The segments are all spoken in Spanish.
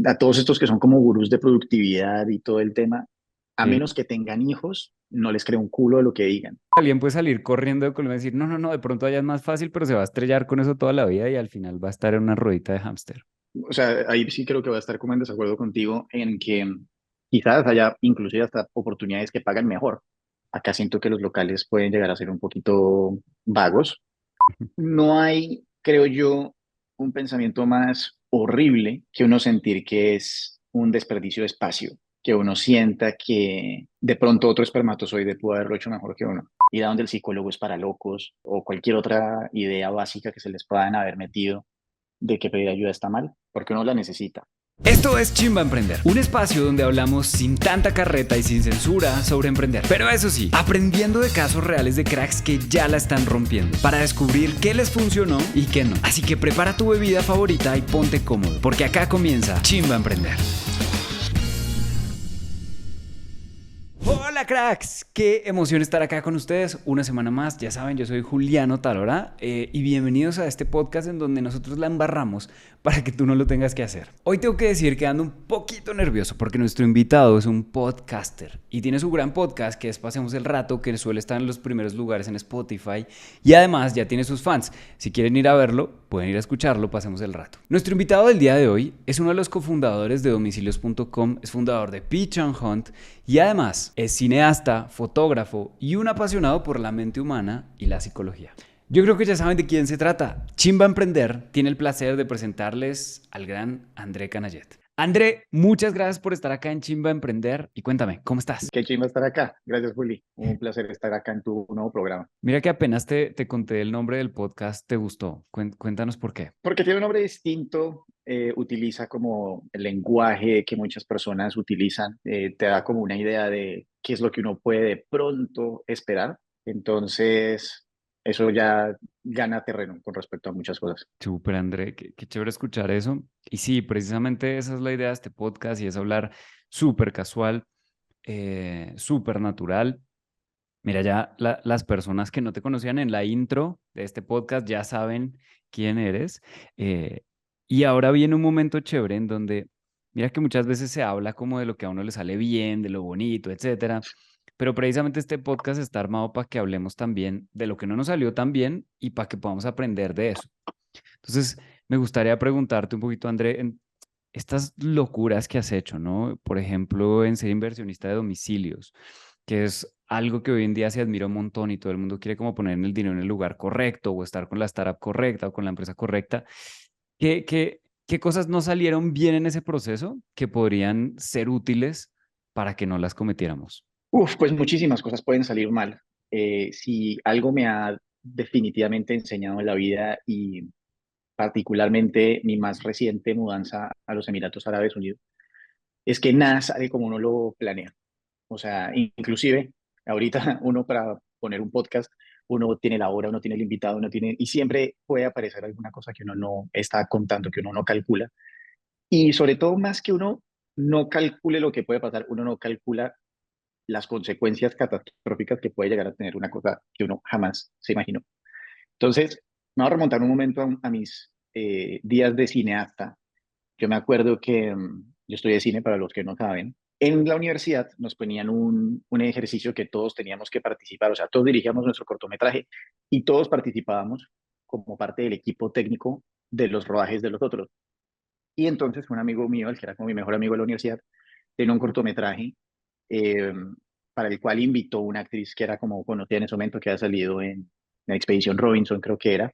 a todos estos que son como gurús de productividad y todo el tema, a Sí. menos que tengan hijos, no les creo un culo de lo que digan. Alguien puede salir corriendo de Colombia y decir, no, no, no, de pronto allá es más fácil, pero se va a estrellar con eso toda la vida y al final va a estar en una ruedita de hámster. O sea, ahí sí creo que voy a estar como en desacuerdo contigo en que quizás haya inclusive hasta oportunidades que pagan mejor. Acá siento que los locales pueden llegar a ser un poquito vagos. No hay, creo yo, un pensamiento más horrible que uno sentir que es un desperdicio de espacio, que uno sienta que de pronto otro espermatozoide pudo haberlo hecho mejor que uno. Ir a donde el psicólogo es para locos o cualquier otra idea básica que se les puedan haber metido de que pedir ayuda está mal, porque uno la necesita. Esto es Chimba Emprender, un espacio donde hablamos sin tanta carreta y sin censura sobre emprender. Pero eso sí, aprendiendo de casos reales de cracks que ya la están rompiendo, para descubrir qué les funcionó y qué no. Así que prepara tu bebida favorita y ponte cómodo, porque acá comienza Chimba Emprender. Hola cracks, qué emoción estar acá con ustedes una semana más. Ya saben, yo soy Juliano Talora y bienvenidos a este podcast en donde nosotros la embarramos para que tú no lo tengas que hacer. Hoy tengo que decir que ando un poquito nervioso porque nuestro invitado es un podcaster y tiene su gran podcast que es Pasemos el Rato, que suele estar en los primeros lugares en Spotify y además ya tiene sus fans. Si quieren ir a verlo, pueden ir a escucharlo, Pasemos el Rato. Nuestro invitado del día de hoy es uno de los cofundadores de domicilios.com, es fundador de Pitch and Hunt y además es cineasta, fotógrafo y un apasionado por la mente humana y la psicología. Yo creo que ya saben de quién se trata. Chimba Emprender tiene el placer de presentarles al gran André Canayet. André, muchas gracias por estar acá en Chimba Emprender y cuéntame, ¿cómo estás? Qué chimba estar acá. Gracias, Juli. Un placer estar acá en tu nuevo programa. Mira que apenas te conté el nombre del podcast, te gustó. Cuéntanos por qué. Porque tiene un nombre distinto, utiliza como el lenguaje que muchas personas utilizan, te da como una idea de qué es lo que uno puede de pronto esperar. Entonces, eso ya gana terreno con respecto a muchas cosas. Súper, André, qué chévere escuchar eso. Y sí, precisamente esa es la idea de este podcast y es hablar súper casual, súper natural. Mira, ya las personas que no te conocían en la intro de este podcast ya saben quién eres. eh, y ahora viene un momento chévere en donde, mira que muchas veces se habla como de lo que a uno le sale bien, de lo bonito, etcétera. Pero precisamente este podcast está armado para que hablemos también de lo que no nos salió tan bien y para que podamos aprender de eso. Entonces, me gustaría preguntarte un poquito, André, en estas locuras que has hecho, ¿no? Por ejemplo, en ser inversionista de domicilios, que es algo que hoy en día se admira un montón y todo el mundo quiere como poner el dinero en el lugar correcto o estar con la startup correcta o con la empresa correcta. ¿Qué cosas no salieron bien en ese proceso que podrían ser útiles para que no las cometiéramos? Uf, pues muchísimas cosas pueden salir mal. Si algo me ha definitivamente enseñado en la vida y particularmente mi más reciente mudanza a los Emiratos Árabes Unidos, es que nada sale como uno lo planea. O sea, inclusive ahorita uno para poner un podcast, uno tiene la hora, uno tiene el invitado, uno tiene, y siempre puede aparecer alguna cosa que uno no está contando, que uno no calcula. Y sobre todo, más que uno no calcule lo que puede pasar, uno no calcula las consecuencias catastróficas que puede llegar a tener una cosa que uno jamás se imaginó. Entonces, me voy a remontar un momento a mis días de cineasta. Yo me acuerdo que yo estudié cine, para los que no saben. En la universidad nos ponían un ejercicio que todos teníamos que participar, o sea, todos dirigíamos nuestro cortometraje y todos participábamos como parte del equipo técnico de los rodajes de los otros. Y entonces un amigo mío, el que era como mi mejor amigo de la universidad, tenía un cortometraje eh, para el cual invitó una actriz que era como conocida en ese momento, que había salido en la Expedición Robinson, creo que era, Ujú.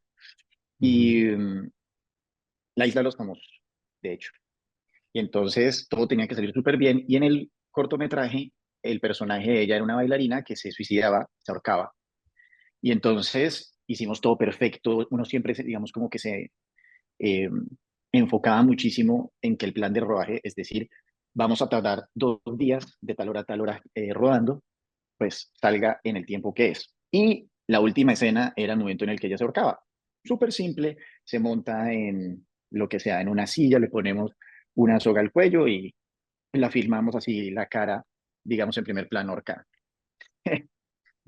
y La Isla de los Famosos, de hecho. Y entonces todo tenía que salir súper bien. Y en el cortometraje, el personaje de ella era una bailarina que se suicidaba, se ahorcaba. Y entonces hicimos todo perfecto. Uno siempre, digamos, como que se eh, enfocaba muchísimo en que el plan de rodaje, es decir, vamos a tardar 2 días de tal hora a tal hora rodando, pues salga en el tiempo que es. Y la última escena era el momento en el que ella se ahorcaba. Súper simple, se monta en lo que sea, en una silla, le ponemos una soga al cuello y la filmamos así, la cara, digamos, en primer plano ahorcada.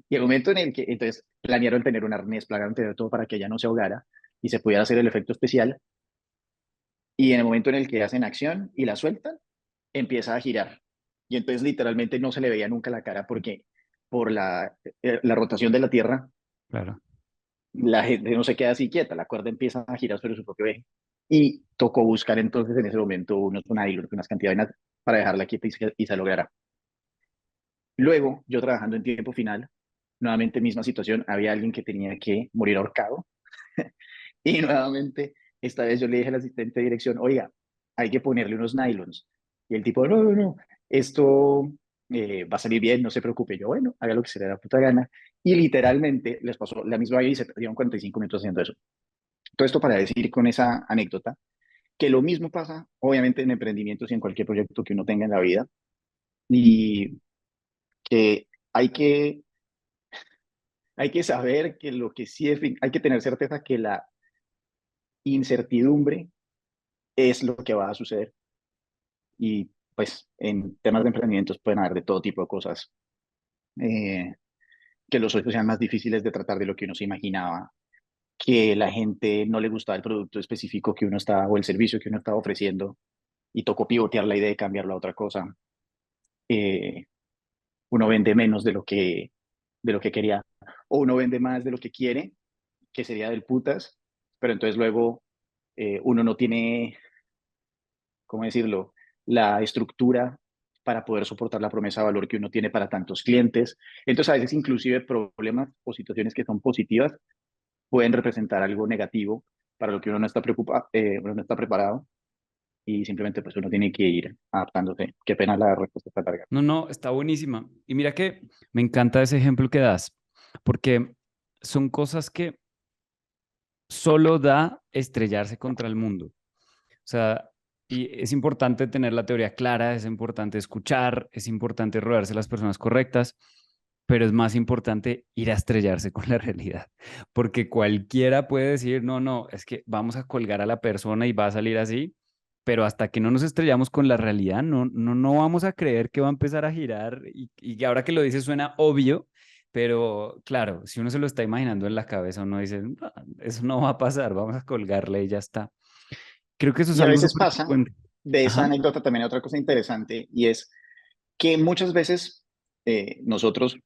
Y el momento en el que, entonces, planearon tener un arnés, planearon tener todo para que ella no se ahogara y se pudiera hacer el efecto especial. y en el momento en el que hacen acción y la sueltan, empieza a girar. Y entonces literalmente no se le veía nunca la cara porque por la rotación de la Tierra, Claro. la gente no se queda así quieta, la cuerda empieza a girar sobre su propio eje. Y tocó buscar entonces en ese momento unas cantidades para dejarla quieta y se lograra. Luego, yo trabajando en tiempo final, nuevamente misma situación, había alguien que tenía que morir ahorcado. Y nuevamente, esta vez yo le dije al asistente de dirección, oiga, hay que ponerle unos nylons. Y el tipo, no, no, no, esto va a salir bien, no se preocupe. Yo, bueno, haga lo que se le dé la puta gana. Y literalmente les pasó la misma y se perdieron 45 minutos haciendo eso. Todo esto para decir con esa anécdota que lo mismo pasa, obviamente, en emprendimientos y en cualquier proyecto que uno tenga en la vida. Y que hay que, hay que saber que lo que sí es, hay que tener certeza que la incertidumbre es lo que va a suceder. Y pues en temas de emprendimientos pueden haber de todo tipo de cosas. Eh, que los socios sean más difíciles de tratar de lo que uno se imaginaba, que la gente no le gustaba el producto específico que uno estaba o el servicio que uno estaba ofreciendo y tocó pivotear la idea y cambiarlo a otra cosa. Eh, uno vende menos de lo que quería o uno vende más de lo que quiere, que sería del putas, pero entonces luego uno no tiene, ¿cómo decirlo?, la estructura para poder soportar la promesa de valor que uno tiene para tantos clientes. Entonces, a veces inclusive problemas o situaciones que son positivas pueden representar algo negativo para lo que uno no está preocupado, uno no está preparado y simplemente pues uno tiene que ir adaptándose. Qué pena la respuesta está larga. No, no, está buenísima. Y mira que me encanta ese ejemplo que das, porque son cosas que solo da estrellarse contra el mundo. O sea, y es importante tener la teoría clara, es importante escuchar, es importante rodearse de las personas correctas, pero es más importante ir a estrellarse con la realidad, porque cualquiera puede decir, no, no, es que vamos a colgar a la persona y va a salir así, pero hasta que no nos estrellamos con la realidad, no vamos a creer que va a empezar a girar y que ahora que lo dices suena obvio, pero claro, si uno se lo está imaginando en la cabeza, uno dice, "No, eso no va a pasar, vamos a colgarle y ya está". Creo que eso es Y a algo veces súper pasa, frecuente. de esa Ajá. anécdota también hay otra cosa interesante y es que muchas veces nosotros,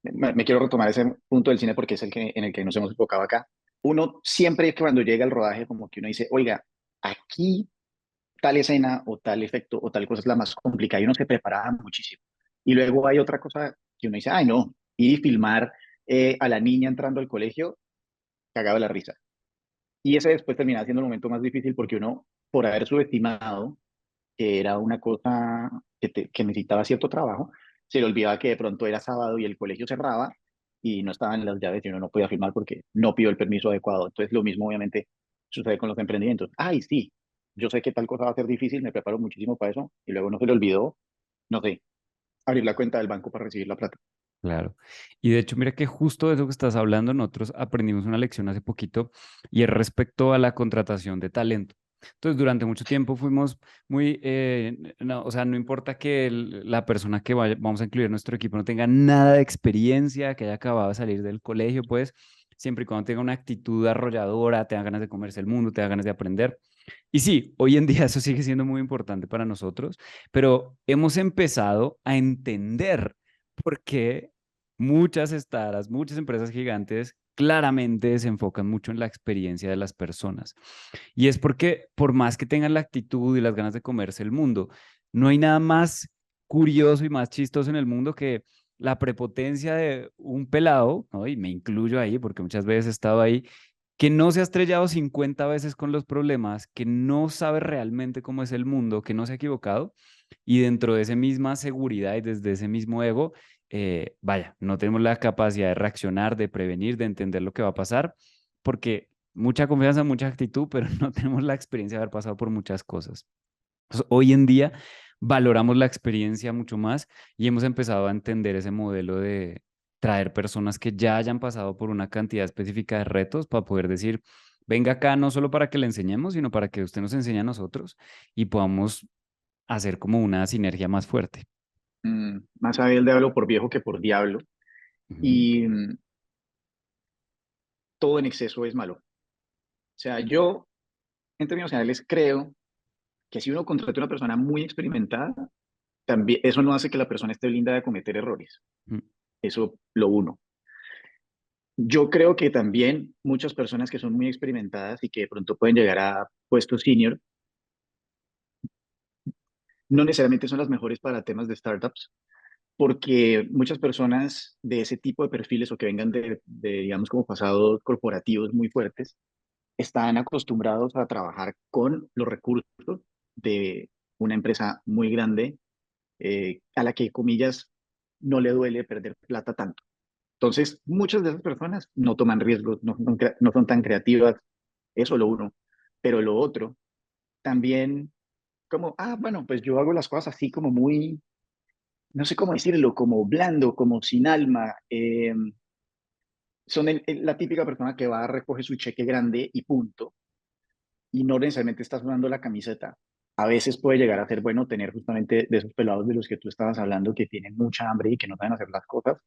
me quiero retomar ese punto del cine porque es en el que nos hemos enfocado acá, uno siempre que cuando llega al rodaje como que uno dice, oiga, aquí tal escena o tal efecto o tal cosa es la más complicada y uno se preparaba muchísimo. Y luego hay otra cosa que uno dice, ay no, y filmar a la niña entrando al colegio, cagaba la risa. Y ese después termina siendo el momento más difícil porque uno, por haber subestimado que era una cosa que necesitaba cierto trabajo, se le olvidaba que de pronto era sábado y el colegio cerraba y no estaban las llaves y uno no podía firmar porque no pidió el permiso adecuado. Entonces lo mismo obviamente sucede con los emprendimientos. Ay, sí, yo sé que tal cosa va a ser difícil, me preparo muchísimo para eso y luego no se le olvidó, no sé, abrir la cuenta del banco para recibir la plata. Claro. Y de hecho, mira que justo de eso que estás hablando, nosotros aprendimos una lección hace poquito y es respecto a la contratación de talento. Entonces, durante mucho tiempo fuimos muy, no, o sea, no importa que la persona que vamos a incluir en nuestro equipo no tenga nada de experiencia, que haya acabado de salir del colegio, pues, siempre y cuando tenga una actitud arrolladora, tenga ganas de comerse el mundo, tenga ganas de aprender. Y sí, hoy en día eso sigue siendo muy importante para nosotros, pero hemos empezado a entender por qué muchas startups, muchas empresas gigantes claramente se enfocan mucho en la experiencia de las personas. Y es porque por más que tengan la actitud y las ganas de comerse el mundo, no hay nada más curioso y más chistoso en el mundo que la prepotencia de un pelado, ¿no? Y me incluyo ahí porque muchas veces he estado ahí, que no se ha estrellado 50 veces con los problemas, que no sabe realmente cómo es el mundo, que no se ha equivocado, y dentro de esa misma seguridad y desde ese mismo ego, vaya, no tenemos la capacidad de reaccionar, de prevenir, de entender lo que va a pasar, porque mucha confianza, mucha actitud, pero no tenemos la experiencia de haber pasado por muchas cosas. Entonces, hoy en día valoramos la experiencia mucho más y hemos empezado a entender ese modelo de traer personas que ya hayan pasado por una cantidad específica de retos para poder decir, venga acá no solo para que le enseñemos, sino para que usted nos enseñe a nosotros y podamos hacer como una sinergia más fuerte. Más sabe el diablo por viejo que por diablo. Ujú. Y todo en exceso es malo. O sea, yo en términos generales, creo que si uno contrata a una persona muy experimentada, también eso no hace que la persona esté linda de cometer errores. Mm. Eso lo uno. Yo creo que también muchas personas que son muy experimentadas y que de pronto pueden llegar a puestos senior, no necesariamente son las mejores para temas de startups, porque muchas personas de ese tipo de perfiles o que vengan digamos, como pasados corporativos muy fuertes, están acostumbrados a trabajar con los recursos de una empresa muy grande, a la que, comillas, no le duele perder plata tanto. Entonces, muchas de esas personas no toman riesgos, no son tan creativas, eso lo uno. Pero lo otro, también como, bueno, pues yo hago las cosas así como muy, no sé cómo decirlo, como blando, como sin alma. Son la típica persona que va a recoger su cheque grande y punto, y no necesariamente está sudando la camiseta. A veces puede llegar a ser bueno tener justamente de esos pelados de los que tú estabas hablando, que tienen mucha hambre y que no saben hacer las cosas,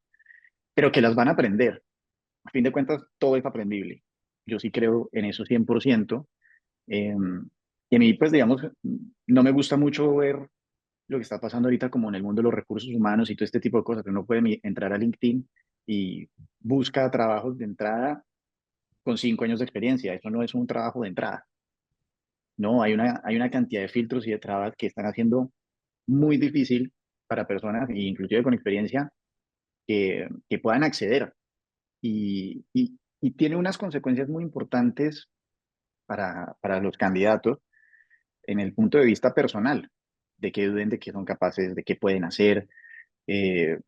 pero que las van a aprender. A fin de cuentas, todo es aprendible. Yo sí creo en eso 100%. Eh, y a mí, pues, digamos, no me gusta mucho ver lo que está pasando ahorita como en el mundo de los recursos humanos y todo este tipo de cosas. Uno puede entrar a LinkedIn y busca trabajos de entrada con 5 años de experiencia. Eso no es un trabajo de entrada. No, hay una cantidad de filtros y de trabas que están haciendo muy difícil para personas, inclusive con experiencia, que puedan acceder. Y tiene unas consecuencias muy importantes para los candidatos en el punto de vista personal, de que duden de que son capaces, de que pueden hacer, eh,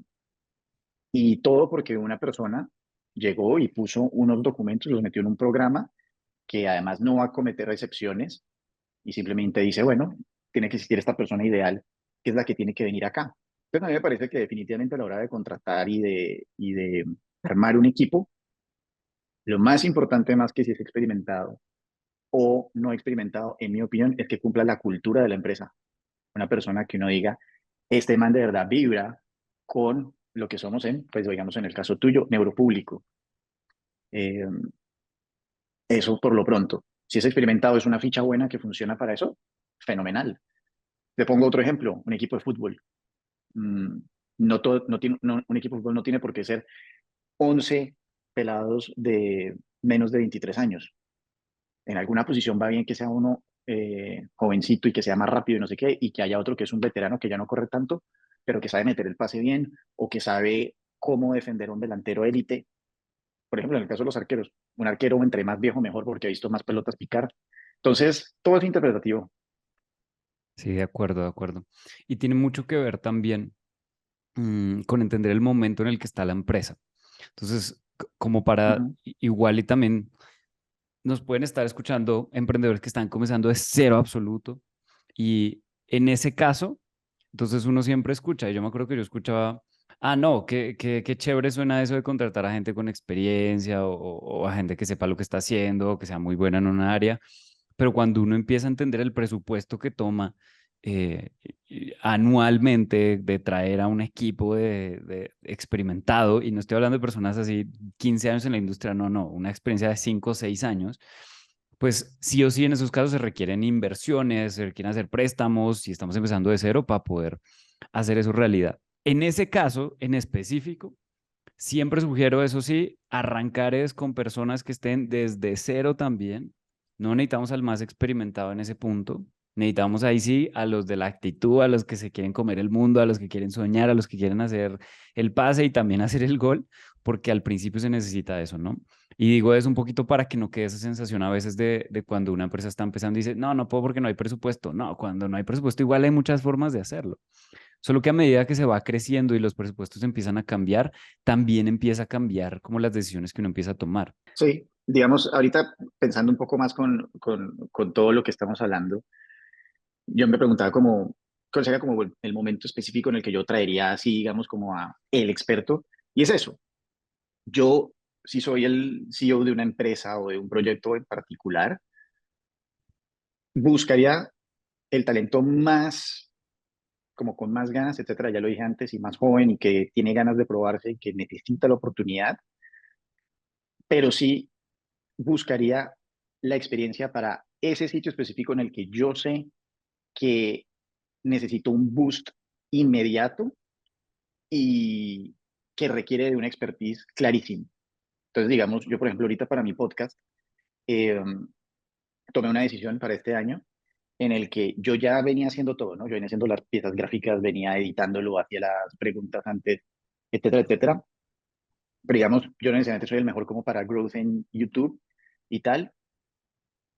y todo porque una persona llegó y puso unos documentos, los metió en un programa que además no va a cometer excepciones y simplemente dice, bueno, tiene que existir esta persona ideal, que es la que tiene que venir acá. Entonces a mí me parece que definitivamente a la hora de contratar y de armar un equipo, lo más importante, más que si es experimentado o no experimentado, en mi opinión, es que cumpla la cultura de la empresa. Una persona que uno diga, este man de verdad vibra con lo que somos pues digamos en el caso tuyo, neuropúblico. Eh, Eso por lo pronto. Si es experimentado, es una ficha buena que funciona para eso, fenomenal. Te pongo otro ejemplo, un equipo de fútbol. Mm, un equipo de fútbol no tiene por qué ser 11 pelados de menos de 23 años. En alguna posición va bien que sea uno jovencito y que sea más rápido y no sé qué, y que haya otro que es un veterano que ya no corre tanto, pero que sabe meter el pase bien o que sabe cómo defender a un delantero élite. Por ejemplo, en el caso de los arqueros, un arquero entre más viejo mejor porque ha visto más pelotas picar. Entonces, todo es interpretativo. Sí, de acuerdo, de acuerdo. Y tiene mucho que ver también con entender el momento en el que está la empresa. Entonces, como para Ujú. igual y también nos pueden estar escuchando emprendedores que están comenzando de cero absoluto y en ese caso, entonces uno siempre escucha, y yo me acuerdo que yo escuchaba, no, qué chévere suena eso de contratar a gente con experiencia o a gente que sepa lo que está haciendo, o que sea muy buena en una área, pero cuando uno empieza a entender el presupuesto que toma eh, anualmente de traer a un equipo de experimentado, y no estoy hablando de personas así 15 años en la industria, no, no, una experiencia de 5 o 6 años, pues sí o sí en esos casos se requieren inversiones, se requieren hacer préstamos y estamos empezando de cero para poder hacer eso realidad. En ese caso en específico, siempre sugiero, eso sí, arrancar es con personas que estén desde cero también. No necesitamos al más experimentado en ese punto. Necesitamos ahí sí a los de la actitud, a los que se quieren comer el mundo, a los que quieren soñar, a los que quieren hacer el pase y también hacer el gol, porque al principio se necesita eso, ¿no? Y digo eso un poquito para que no quede esa sensación a veces de cuando una empresa está empezando y dice, no, no puedo porque no hay presupuesto. No, cuando no hay presupuesto igual hay muchas formas de hacerlo. Solo que a medida que se va creciendo y los presupuestos empiezan a cambiar, también empieza a cambiar como las decisiones que uno empieza a tomar. Sí, digamos, ahorita pensando un poco más con todo lo que estamos hablando, yo me preguntaba cuál sería como el momento específico en el que yo traería así, digamos, como a el experto. Y es eso, yo, si soy el CEO de una empresa o de un proyecto en particular, buscaría el talento más, como con más ganas, etcétera, ya lo dije antes, y más joven y que tiene ganas de probarse y que necesita la oportunidad, pero sí buscaría la experiencia para ese sitio específico en el que yo sé que necesito un boost inmediato y que requiere de una expertise clarísima. Entonces, digamos, yo, por ejemplo, ahorita para mi podcast, eh, tomé una decisión para este año en el que yo ya venía haciendo todo, ¿no? Yo venía haciendo las piezas gráficas, venía editándolo, hacía las preguntas antes, etcétera, etcétera. Pero digamos, yo no necesariamente soy el mejor como para growth en YouTube y tal.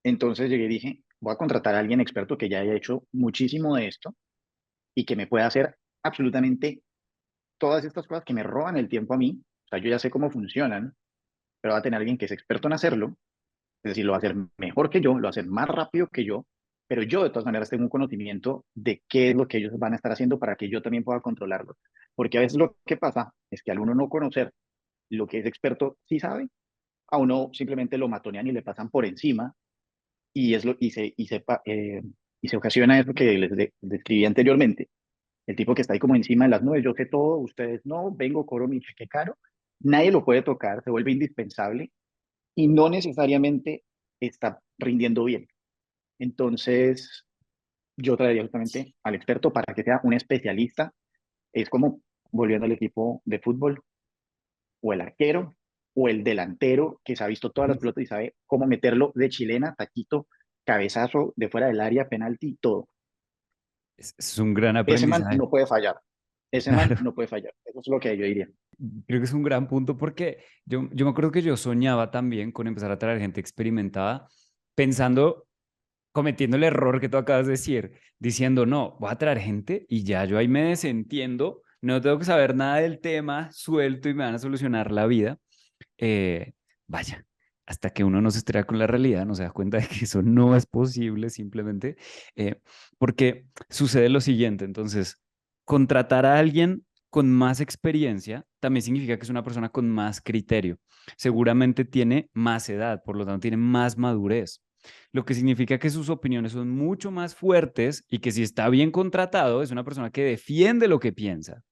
Entonces llegué y dije, voy a contratar a alguien experto que ya haya hecho muchísimo de esto y que me pueda hacer absolutamente todas estas cosas que me roban el tiempo a mí. O sea, yo ya sé cómo funcionan, pero va a tener alguien que es experto en hacerlo, es decir, lo va a hacer mejor que yo, lo va a hacer más rápido que yo, pero yo de todas maneras tengo un conocimiento de qué es lo que ellos van a estar haciendo para que yo también pueda controlarlo. Porque a veces lo que pasa es que al uno no conocer lo que es experto sí sabe, a uno simplemente lo matonean y le pasan por encima y, es lo, y se ocasiona eso que les describí anteriormente. El tipo que está ahí como encima de las nubes, yo sé todo, ustedes no, vengo, cobro mi cheque caro, nadie lo puede tocar, se vuelve indispensable y no necesariamente está rindiendo bien. Entonces, yo traería justamente al experto para que sea un especialista. Es como volviendo al equipo de fútbol, o el arquero, o el delantero que se ha visto todas las pelotas y sabe cómo meterlo de chilena, taquito, cabezazo, de fuera del área, penalti, todo. Es un gran Ese man aprendizaje. no puede fallar. Ese man Claro. no puede fallar. Eso es lo que yo diría. Creo que es un gran punto porque yo me acuerdo que yo soñaba también con empezar a traer gente experimentada, pensando, cometiendo el error que tú acabas de decir, diciendo, no, voy a traer gente y ya yo ahí me desentiendo, no tengo que saber nada del tema, suelto y me van a solucionar la vida. Eh, Vaya, hasta que uno no se estrella con la realidad, no se da cuenta de que eso no es posible simplemente, eh, porque sucede lo siguiente, entonces, contratar a alguien con más experiencia también significa que es una persona con más criterio. Seguramente tiene más edad, por lo tanto tiene más madurez, lo que significa que sus opiniones son mucho más fuertes y que si está bien contratado es una persona que defiende lo que piensa.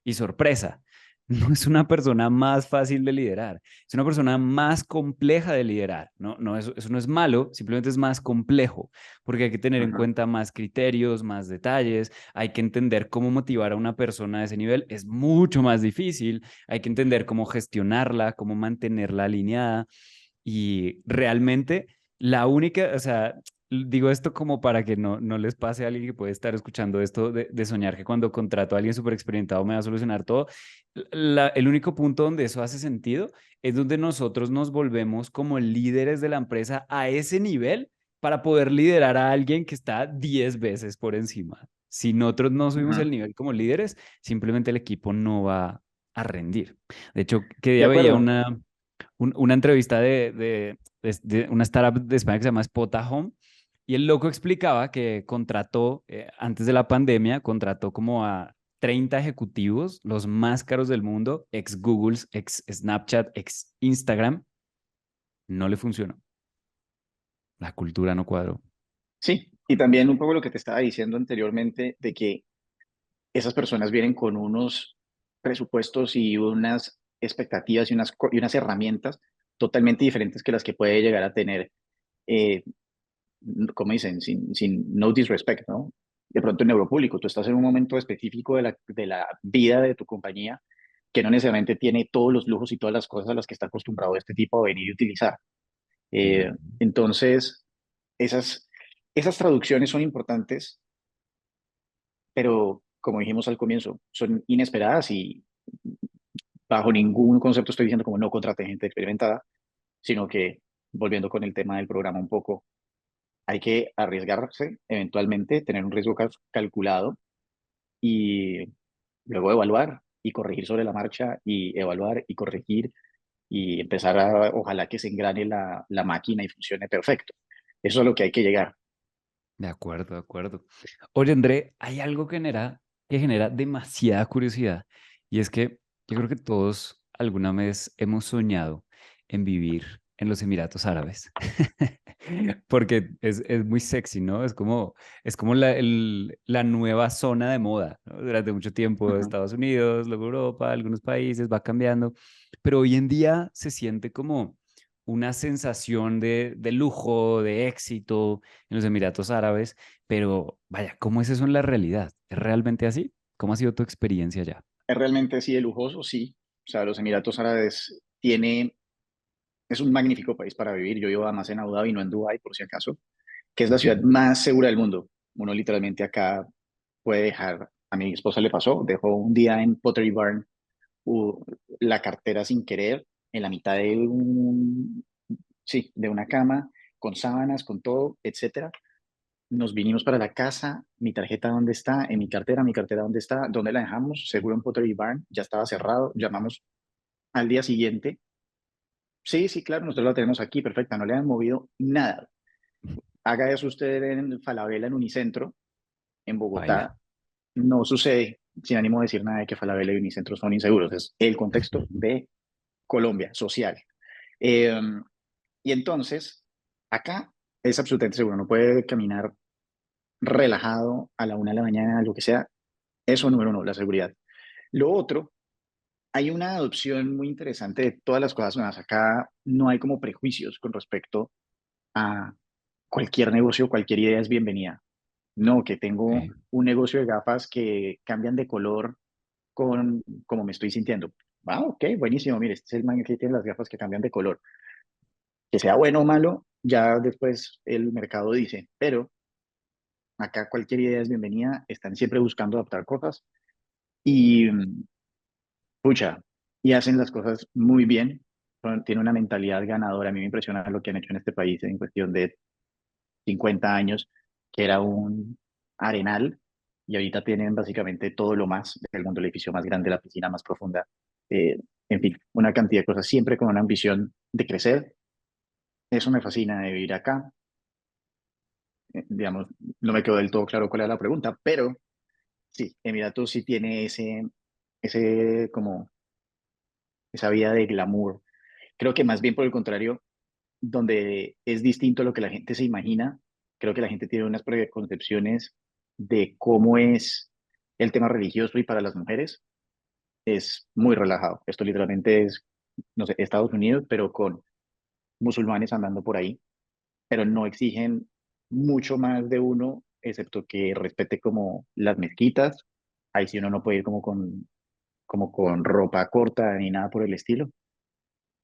Y sorpresa, no es una persona más fácil de liderar, es una persona más compleja de liderar. No, no, eso no es malo, simplemente es más complejo, porque hay que tener en Ajá, cuenta más criterios, más detalles, hay que entender cómo motivar a una persona a ese nivel, es mucho más difícil, hay que entender cómo gestionarla, cómo mantenerla alineada y realmente la única, o sea, digo esto como para que no les pase a alguien que puede estar escuchando esto de soñar que cuando contrato a alguien súper experimentado me va a solucionar todo. El único punto donde eso hace sentido es donde nosotros nos volvemos como líderes de la empresa a ese nivel para poder liderar a alguien que está 10 veces por encima. Si nosotros no subimos el ajá. nivel como líderes, simplemente el equipo no va a rendir. De hecho, que De día veía acuerdo. una entrevista de una startup de España que se llama Spota Home y el loco explicaba que contrató, antes de la pandemia, contrató como a 30 ejecutivos, los más caros del mundo, ex Google, ex Snapchat, ex Instagram. No le funcionó. La cultura no cuadró. Sí, y también un poco lo que te estaba diciendo anteriormente de que esas personas vienen con unos presupuestos y unas expectativas y unas herramientas totalmente diferentes que las que puede llegar a tener, eh, como dicen, sin no disrespect, ¿no? De pronto en neuropúblico, tú estás en un momento específico de la vida de tu compañía que no necesariamente tiene todos los lujos y todas las cosas a las que está acostumbrado este tipo a venir y utilizar. Mm. Entonces, esas, esas traducciones son importantes, pero como dijimos al comienzo, son inesperadas y bajo ningún concepto estoy diciendo como no contrate gente experimentada, sino que, volviendo con el tema del programa un poco, hay que arriesgarse eventualmente, tener un riesgo calculado y luego evaluar y corregir sobre la marcha y evaluar y corregir y empezar a, ojalá que se engrane la máquina y funcione perfecto. Eso es a lo que hay que llegar. De acuerdo, de acuerdo. Oye, André, hay algo que genera demasiada curiosidad y es que yo creo que todos alguna vez hemos soñado en vivir en los Emiratos Árabes. Porque es muy sexy, ¿no? Es como la nueva zona de moda, ¿no? Durante mucho tiempo Ajá. Estados Unidos, luego Europa, algunos países, va cambiando, pero hoy en día se siente como una sensación de lujo, de éxito en los Emiratos Árabes, pero vaya, ¿cómo es eso en la realidad? ¿Es realmente así? ¿Cómo ha sido tu experiencia allá? ¿Es realmente así de lujoso? Sí. O sea, los Emiratos Árabes es un magnífico país para vivir. Yo vivo además en Abu Dhabi, no en Dubái, por si acaso, que es la ciudad Ujú. más segura del mundo. Uno literalmente acá puede dejar, a mi esposa le pasó, dejó un día en Pottery Barn u- la cartera sin querer en la mitad sí, de una cama, con sábanas, con todo, etcétera. Nos vinimos para la casa, mi tarjeta dónde está, en mi cartera dónde está, dónde la dejamos, seguro en Pottery Barn, ya estaba cerrado, llamamos al día siguiente. Sí, sí, claro, nosotros la tenemos aquí, perfecta, no le han movido nada. Haga eso usted en Falabella, en Unicentro, en Baila. Bogotá, no sucede, sin ánimo de decir nada de que Falabella y Unicentro son inseguros, es el contexto de Colombia, social. Eh, y entonces, acá es absolutamente seguro, no puede caminar relajado a la 1 de la mañana, lo que sea. Eso número uno, la seguridad. Lo otro, hay una adopción muy interesante de todas las cosas nuevas. Acá no hay como prejuicios con respecto a cualquier negocio, cualquier idea es bienvenida. No, que tengo Ok. un negocio de gafas que cambian de color con como me estoy sintiendo. Ah, ok, buenísimo. Mire, este es el man que tiene las gafas que cambian de color. Que sea bueno o malo, ya después el mercado dice, pero acá cualquier idea es bienvenida. Están siempre buscando adaptar cosas y, pucha, y hacen las cosas muy bien. Tiene una mentalidad ganadora. A mí me impresiona lo que han hecho en este país en cuestión de 50 años, que era un arenal, y ahorita tienen básicamente todo lo más del mundo, el edificio más grande, la piscina más profunda, en fin, una cantidad de cosas, siempre con una ambición de crecer. Eso me fascina de vivir acá. Digamos, no me quedó del todo claro cuál era la pregunta, pero sí, Emiratos sí tiene como esa vida de glamour. Creo que más bien por el contrario, donde es distinto a lo que la gente se imagina. Creo que la gente tiene unas preconcepciones de cómo es el tema religioso y para las mujeres es muy relajado. Esto literalmente es, no sé, Estados Unidos, pero con musulmanes andando por ahí, pero no exigen mucho más de uno, excepto que respete como las mezquitas. Ahí sí uno no puede ir como con ropa corta ni nada por el estilo.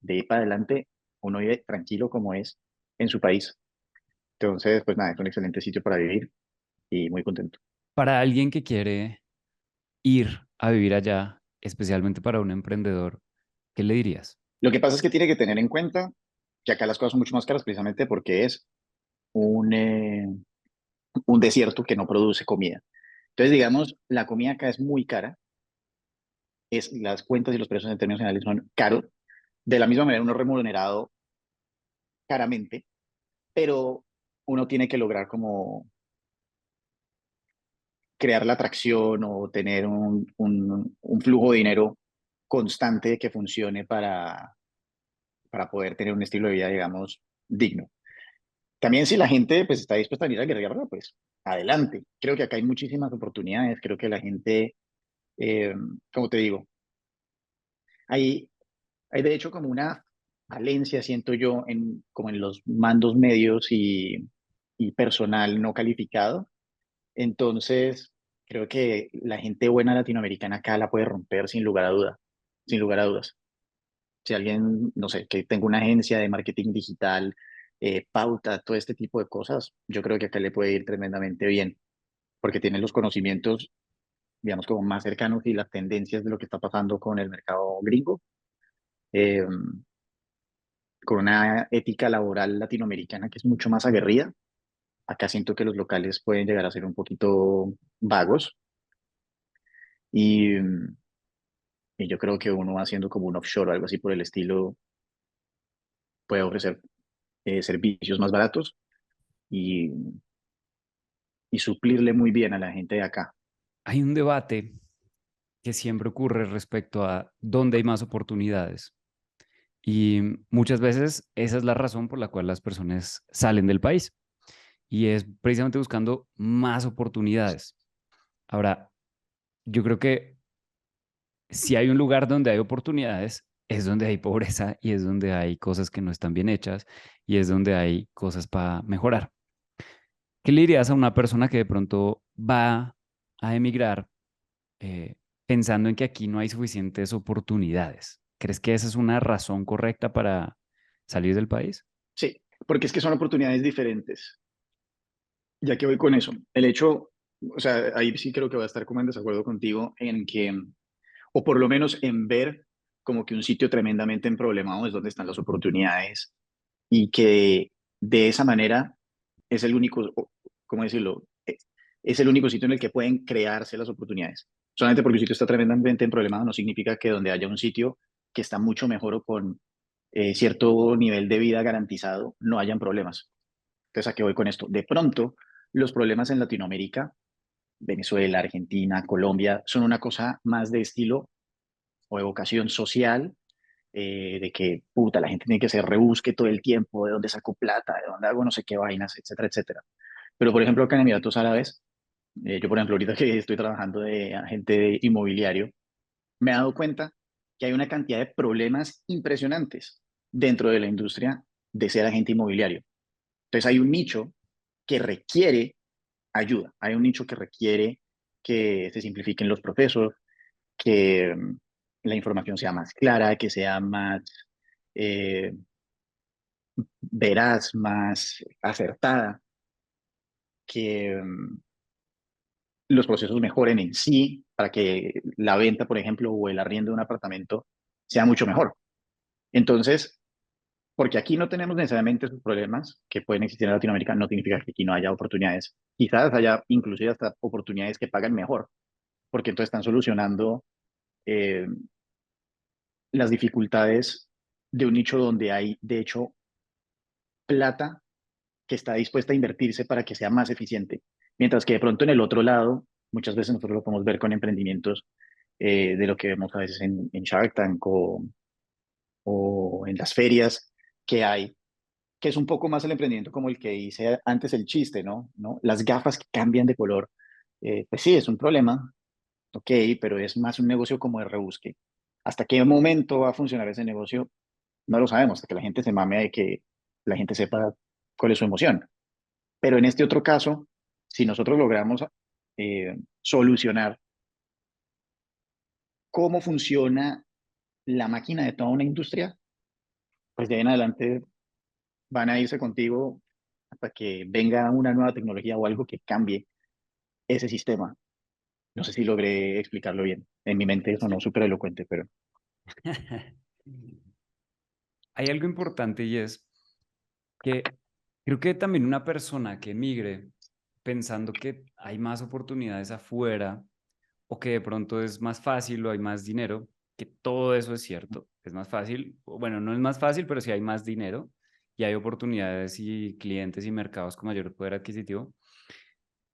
De ahí para adelante, uno vive tranquilo como es en su país. Entonces, pues nada, es un excelente sitio para vivir y muy contento. Para alguien que quiere ir a vivir allá, especialmente para un emprendedor, ¿qué le dirías? Lo que pasa es que tiene que tener en cuenta que acá las cosas son mucho más caras precisamente porque es un, eh, un desierto que no produce comida. Entonces, digamos, la comida acá es muy cara, las cuentas y los precios en términos generales son caros. De la misma manera, uno es remunerado caramente, pero uno tiene que lograr como crear la atracción o tener un flujo de dinero constante que funcione para poder tener un estilo de vida, digamos, digno. También si la gente pues está dispuesta a ir a guerrilla, pues adelante. Creo que acá hay muchísimas oportunidades, creo que la gente, eh, como te digo, hay, hay de hecho como una falencia, siento yo, como en los mandos medios y personal no calificado. Entonces, creo que la gente buena latinoamericana acá la puede romper sin lugar a duda, sin lugar a dudas. Si alguien, no sé, que tenga una agencia de marketing digital, pauta, todo este tipo de cosas, yo creo que acá le puede ir tremendamente bien, porque tiene los conocimientos, digamos, como más cercanos y las tendencias de lo que está pasando con el mercado gringo, eh, con una ética laboral latinoamericana que es mucho más aguerrida. Acá siento que los locales pueden llegar a ser un poquito vagos y, y yo creo que uno haciendo como un offshore o algo así por el estilo puede ofrecer servicios más baratos y, y suplirle muy bien a la gente de acá. Hay un debate que siempre ocurre respecto a dónde hay más oportunidades. Y muchas veces esa es la razón por la cual las personas salen del país. Y es precisamente buscando más oportunidades. Ahora, yo creo que si hay un lugar donde hay oportunidades, es donde hay pobreza y es donde hay cosas que no están bien hechas y es donde hay cosas para mejorar. ¿Qué le dirías a una persona que de pronto va a emigrar eh, pensando en que aquí no hay suficientes oportunidades? ¿Crees que esa es una razón correcta para salir del país? Sí, porque es que son oportunidades diferentes. Ya que voy con eso, el hecho, o sea, ahí sí creo que voy a estar como en desacuerdo contigo en que, o por lo menos en ver como que un sitio tremendamente en problemado es donde están las oportunidades y que de esa manera es el único, ¿cómo decirlo? Es el único sitio en el que pueden crearse las oportunidades. Solamente porque un sitio está tremendamente en problemado no significa que donde haya un sitio que está mucho mejor o con cierto nivel de vida garantizado no hayan problemas. Entonces, ¿a qué voy con esto? De pronto, los problemas en Latinoamérica, Venezuela, Argentina, Colombia, son una cosa más de estilo o evocación social, de que, puta, la gente tiene que se rebusque todo el tiempo, de dónde saco plata, de dónde hago no sé qué vainas, etcétera, etcétera. Pero, por ejemplo, acá en Emiratos Árabes, yo, por ejemplo, ahorita que estoy trabajando de agente inmobiliario, me he dado cuenta que hay una cantidad de problemas impresionantes dentro de la industria de ser agente inmobiliario. Entonces, hay un nicho que requiere ayuda. Hay un nicho que requiere que se simplifiquen los procesos, que la información sea más clara, que sea más eh, veraz, más acertada, que los procesos mejoren en sí para que la venta, por ejemplo, o el arriendo de un apartamento sea mucho mejor. Entonces, porque aquí no tenemos necesariamente esos problemas que pueden existir en Latinoamérica, no significa que aquí no haya oportunidades. Quizás haya inclusive hasta oportunidades que pagan mejor, porque entonces están solucionando eh, las dificultades de un nicho donde hay, de hecho, plata que está dispuesta a invertirse para que sea más eficiente. Mientras que de pronto en el otro lado, muchas veces nosotros lo podemos ver con emprendimientos de lo que vemos a veces en Shark Tank o en las ferias que hay, que es un poco más el emprendimiento como el que hice antes el chiste, ¿no? ¿No? Las gafas que cambian de color, pues sí, es un problema, ok, pero es más un negocio como de rebusque. ¿Hasta qué momento va a funcionar ese negocio? No lo sabemos, hasta que la gente se mame de que la gente sepa cuál es su emoción. Pero en este otro caso, si nosotros logramos solucionar cómo funciona la máquina de toda una industria, pues de ahí en adelante van a irse contigo hasta que venga una nueva tecnología o algo que cambie ese sistema. No sé si logré explicarlo bien. En mi mente eso no súper elocuente, pero Hay algo importante y es que creo que también una persona que emigre pensando que hay más oportunidades afuera o que de pronto es más fácil o hay más dinero, que todo eso es cierto, es más fácil, bueno, no es más fácil, pero sí hay más dinero y hay oportunidades y clientes y mercados con mayor poder adquisitivo.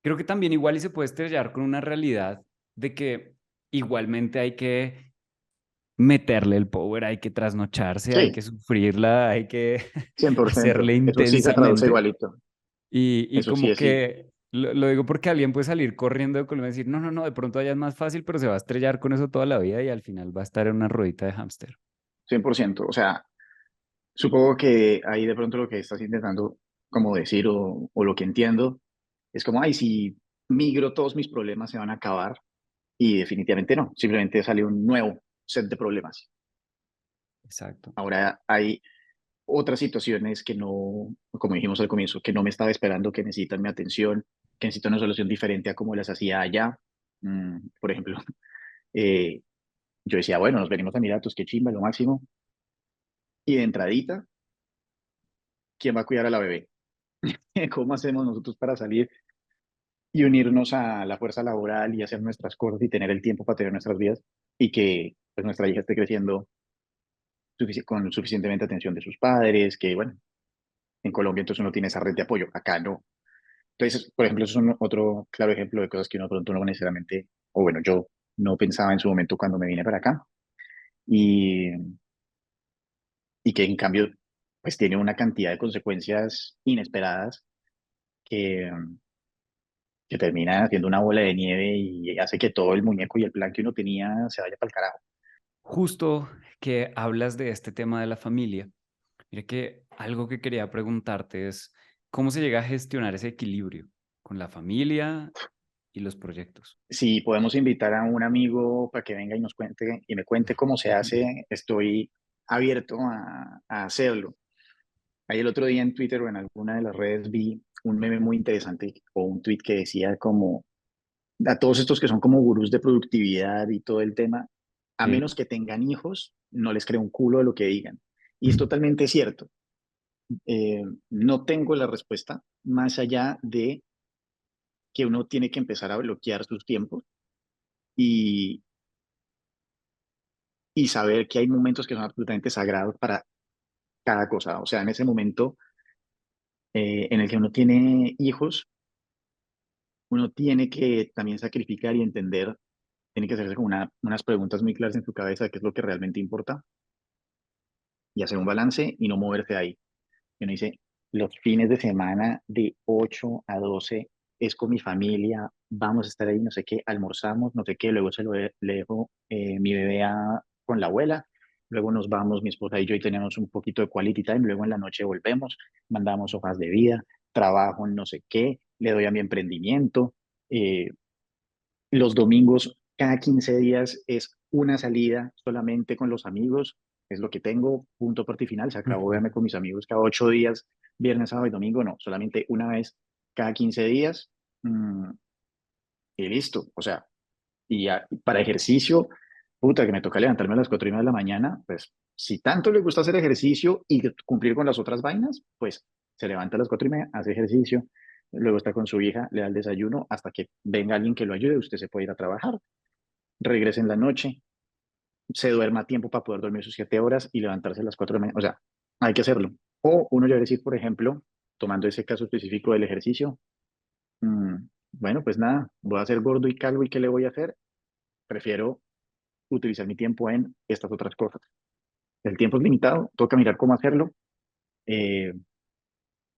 Creo que también igual y se puede estrellar con una realidad de que igualmente hay que meterle el power, hay que trasnocharse, hay sí, que sufrirla, hay que 100%. hacerle Eso sí se traduce intensamente. igualito. Y Eso sí como es sí. que lo digo porque alguien puede salir corriendo de Colombia y decir, no, no, no, de pronto allá es más fácil, pero se va a estrellar con eso toda la vida y al final va a estar en una ruedita de hámster. 100%. O sea, supongo que ahí de pronto lo que estás intentando como decir o lo que entiendo es como, ay, si migro todos mis problemas se van a acabar y definitivamente no, simplemente sale un nuevo set de problemas. Exacto. Ahora hay otras situaciones que no, como dijimos al comienzo, que no me estaba esperando, que necesitan mi atención, que necesitan una solución diferente a como las hacía allá. Por ejemplo, eh, yo decía, bueno, nos venimos a Emiratos, qué chimba, lo máximo. Y de entradita, ¿quién va a cuidar a la bebé? ¿Cómo hacemos nosotros para salir y unirnos a la fuerza laboral y hacer nuestras cosas y tener el tiempo para tener nuestras vidas y que pues, nuestra hija esté creciendo con suficientemente atención de sus padres, que bueno, en Colombia entonces uno tiene esa red de apoyo, acá no. Entonces, por ejemplo, eso es otro claro ejemplo de cosas que uno pronto no necesariamente, o bueno, yo no pensaba en su momento cuando me vine para acá y, y que en cambio pues tiene una cantidad de consecuencias inesperadas que, que termina haciendo una bola de nieve y hace que todo el muñeco y el plan que uno tenía se vaya para el carajo. Justo que hablas de este tema de la familia. Mira que algo que quería preguntarte es, ¿cómo se llega a gestionar ese equilibrio con la familia y los proyectos? Si podemos invitar a un amigo para que venga y nos cuente y me cuente cómo se hace, estoy abierto a hacerlo. Ahí el otro día en Twitter o en alguna de las redes vi un meme muy interesante o un tweet que decía como a todos estos que son como gurús de productividad y todo el tema, a Sí. menos que tengan hijos, no les creo un culo de lo que digan. Y es totalmente cierto. No tengo la respuesta más allá de que uno tiene que empezar a bloquear sus tiempos y, y saber que hay momentos que son absolutamente sagrados para cada cosa. O sea, en ese momento en el que uno tiene hijos, uno tiene que también sacrificar y entender, tiene que hacerse como unas preguntas muy claras en su cabeza de qué es lo que realmente importa y hacer un balance y no moverse de ahí. Y uno dice, los fines de semana de 8 a 12 es con mi familia, vamos a estar ahí, no sé qué, almorzamos, no sé qué, luego le dejo mi bebé con la abuela, luego nos vamos, mi esposa y yo, y tenemos un poquito de quality time, luego en la noche volvemos, mandamos hojas de vida, trabajo en no sé qué, le doy a mi emprendimiento, eh, los domingos, cada 15 días es una salida solamente con los amigos, es lo que tengo, punto, parte y final. Se acabó Ujú. verme con mis amigos cada 8 días, viernes, sábado y domingo, no, solamente una vez cada 15 días mm, y listo. O sea, para ejercicio, puta, que me toca levantarme a las 4:30 de la mañana, pues si tanto le gusta hacer ejercicio y cumplir con las otras vainas, pues se levanta a las 4:30, hace ejercicio, luego está con su hija, le da el desayuno hasta que venga alguien que lo ayude, usted se puede ir a trabajar, regrese en la noche, se duerma a tiempo para poder dormir sus 7 horas y levantarse a las 4 de la mañana. O sea, hay que hacerlo. O uno ya decir, por ejemplo, tomando ese caso específico del ejercicio, mm, bueno, pues nada, voy a ser gordo y calvo y ¿qué le voy a hacer? Prefiero utilizar mi tiempo en estas otras cosas. El tiempo es limitado, toca mirar cómo hacerlo. Eh,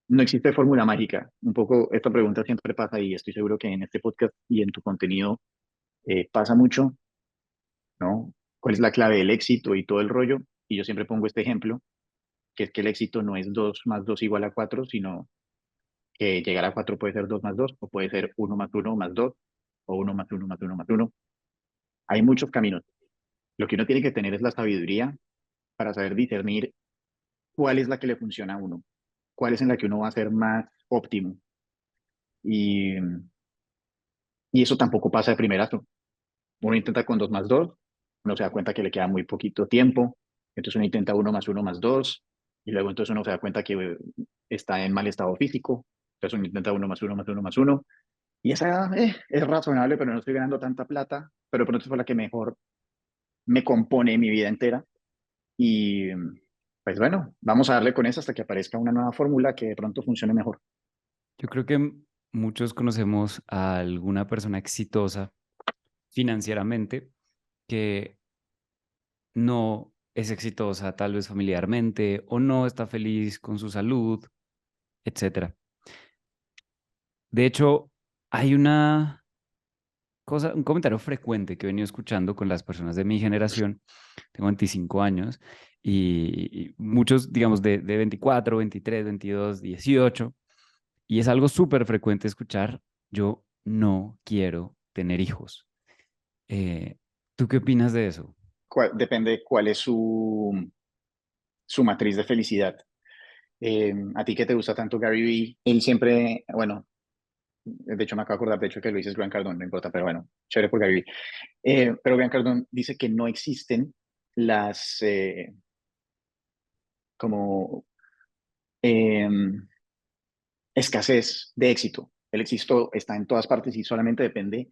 no existe fórmula mágica. Un poco esta pregunta siempre pasa y estoy seguro que en este podcast y en tu contenido pasa mucho, ¿no? ¿Cuál es la clave del éxito y todo el rollo? Y yo siempre pongo este ejemplo, que es que el éxito no es 2 más 2 igual a 4, sino que llegar a 4 puede ser 2 más 2, o puede ser 1 más 1 más 2, o 1 más 1 más 1 más 1. Hay muchos caminos. Lo que uno tiene que tener es la sabiduría para saber discernir cuál es la que le funciona a uno, cuál es en la que uno va a ser más óptimo. Y, y eso tampoco pasa de primerazo. Uno intenta con 2 más 2, uno se da cuenta que le queda muy poquito tiempo, entonces uno intenta 1 más 1 más 2, y luego entonces uno se da cuenta que está en mal estado físico, entonces uno intenta 1 más 1 más 1 más 1, y esa es razonable, pero no estoy ganando tanta plata, pero pronto fue la que mejor me compone mi vida entera, y pues bueno, vamos a darle con eso hasta que aparezca una nueva fórmula que de pronto funcione mejor. Yo creo que muchos conocemos a alguna persona exitosa financieramente que no es exitosa tal vez familiarmente o no está feliz con su salud, etcétera. De hecho, hay una cosa, un comentario frecuente que he venido escuchando con las personas de mi generación. Tengo 25 años y muchos, digamos, de 24, 23, 22, 18, y es algo súper frecuente escuchar: yo no quiero tener hijos. Eh, ¿Tú qué opinas de eso? Depende cuál es su matriz de felicidad. A ti que te gusta tanto Gary Vee, él siempre, bueno, de hecho me acabo de acordar, de hecho que lo dices Grant Cardone, no importa, pero bueno, chévere por Gary Vee. Pero Grant Cardone dice que no existen las, como, eh, escasez de éxito. El éxito está en todas partes y solamente depende